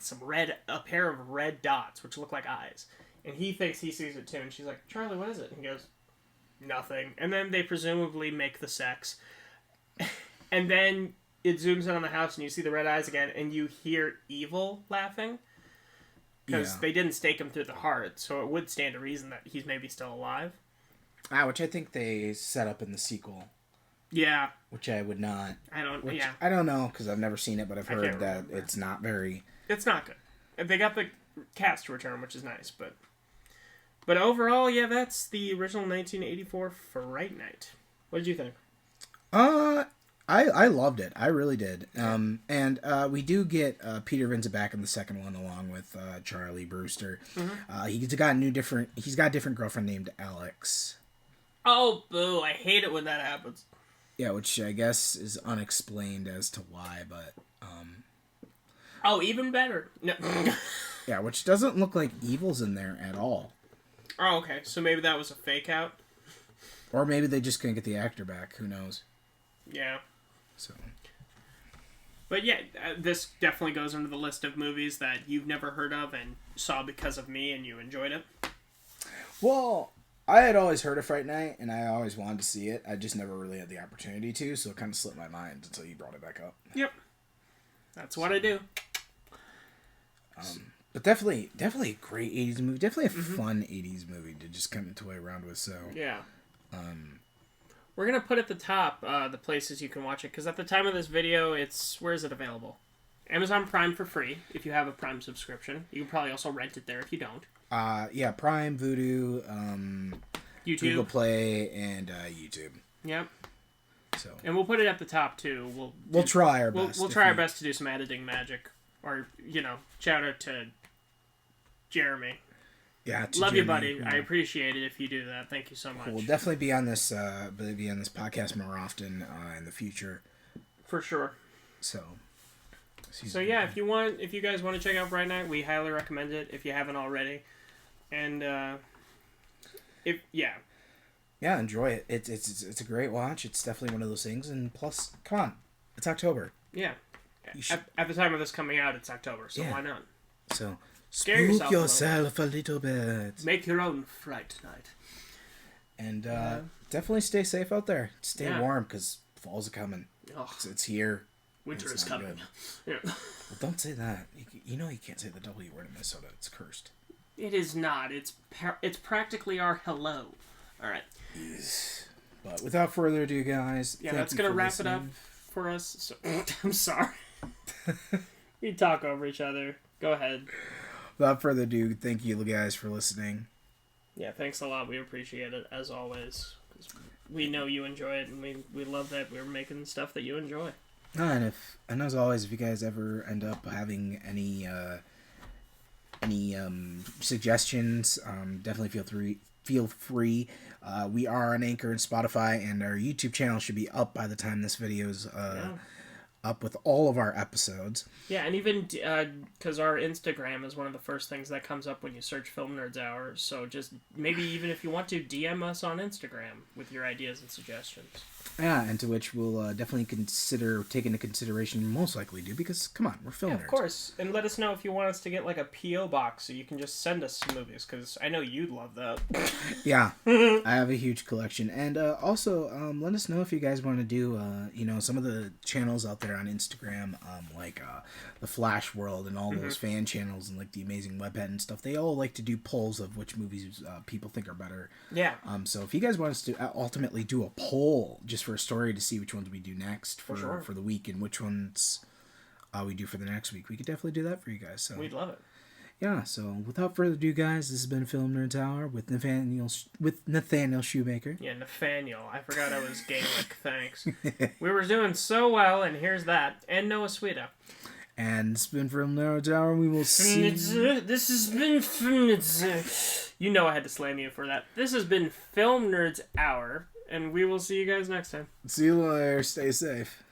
a pair of red dots, which look like eyes. And he thinks he sees it too, and she's like, Charlie, what is it? And he goes, nothing. And then they presumably make the sex. And then it zooms in on the house, and you see the red eyes again, and you hear Evil laughing. Because they didn't stake him through the heart, so it would stand to reason that he's maybe still alive. Which I think they set up in the sequel. Yeah. Which I would not. I don't know, because I've never seen it, but I've heard that it's not very... It's not good. They got the cast to return, which is nice, but overall, yeah, that's the original 1984 Fright Night. What did you think? I I loved it. I really did. And we do get Peter Vincent back in the second one, along with Charlie Brewster. Mm-hmm. He's got a different girlfriend named Alex. Oh, boo! I hate it when that happens. Yeah, which I guess is unexplained as to why, but oh, even better. No. yeah, which doesn't look like Evil's in there at all. Oh, okay. So maybe that was a fake out. Or maybe they just couldn't get the actor back. Who knows? Yeah. So. But yeah, this definitely goes into the list of movies that you've never heard of and saw because of me and you enjoyed it. Well, I had always heard of Fright Night, and I always wanted to see it. I just never really had the opportunity to, so it kind of slipped my mind until you brought it back up. Yep. That's what I do. But definitely a great 80s movie. Definitely a fun 80s movie to just come to play around with, so... Yeah. We're going to put at the top the places you can watch it, because at the time of this video, where is it available? Amazon Prime for free, if you have a Prime subscription. You can probably also rent it there if you don't. Yeah, Prime, Vudu, YouTube, Google Play, and YouTube. Yep. So. And we'll put it at the top, too. We'll try our best. We'll try our best to do some editing magic. Or, shout out to Jeremy. Yeah, love Jeremy, you, buddy. I appreciate it if you do that. Thank you so much. We'll definitely be on this podcast more often in the future. For sure. So yeah, if you guys want to check out Fright Night, we highly recommend it if you haven't already. And enjoy it. It's a great watch. It's definitely one of those things. And plus, come on, it's October. Yeah. At the time of this coming out, it's October, so why not? So. Scare yourself a little bit. Make your own Fright Night. And definitely stay safe out there. Stay warm, because fall's coming. It's here. Winter is coming. Yeah. Well, don't say that. You know you can't say the W word in Minnesota. It's cursed. It is not. It's practically our hello. All right. Yes. But without further ado, guys. Yeah, that's going to wrap it up for us. So, I'm sorry. We talk over each other. Go ahead. Without further ado, thank you guys for listening. Yeah, thanks a lot. We appreciate it, as always. We know you enjoy it, and we love that we're making stuff that you enjoy. And as always, if you guys ever end up having any suggestions, definitely feel free. We are on Anchor and Spotify, and our YouTube channel should be up by the time this video is up with all of our episodes. Yeah, and even because our Instagram is one of the first things that comes up when you search Film Nerds Hour, so just maybe even if you want to, DM us on Instagram with your ideas and suggestions. Yeah, and to which we'll definitely take into consideration, most likely do, because, come on, we're film nerds. Of course, and let us know if you want us to get, like, a P.O. box so you can just send us some movies, because I know you'd love that. Yeah, I have a huge collection, and also, let us know if you guys want to do, some of the channels out there on Instagram, like the Flash World and all those fan channels and, like, the Amazing Webhead and stuff. They all like to do polls of which movies people think are better. Yeah. So if you guys want us to ultimately do a poll just for a story to see which ones we do next for the week and which ones we do for the next week, we could definitely do that for you guys. So we'd love it. Yeah, so without further ado, guys, this has been Film Nerds Hour with Nathaniel Shoemaker. Yeah, Nathaniel. I forgot I was Gaelic. Thanks. We were doing so well, and here's that. And Noah Sweeta. And it's been Film Nerds Hour, and we will see... This has been Film Nerds... You know I had to slam you for that. This has been Film Nerds Hour, and we will see you guys next time. See you later. Stay safe.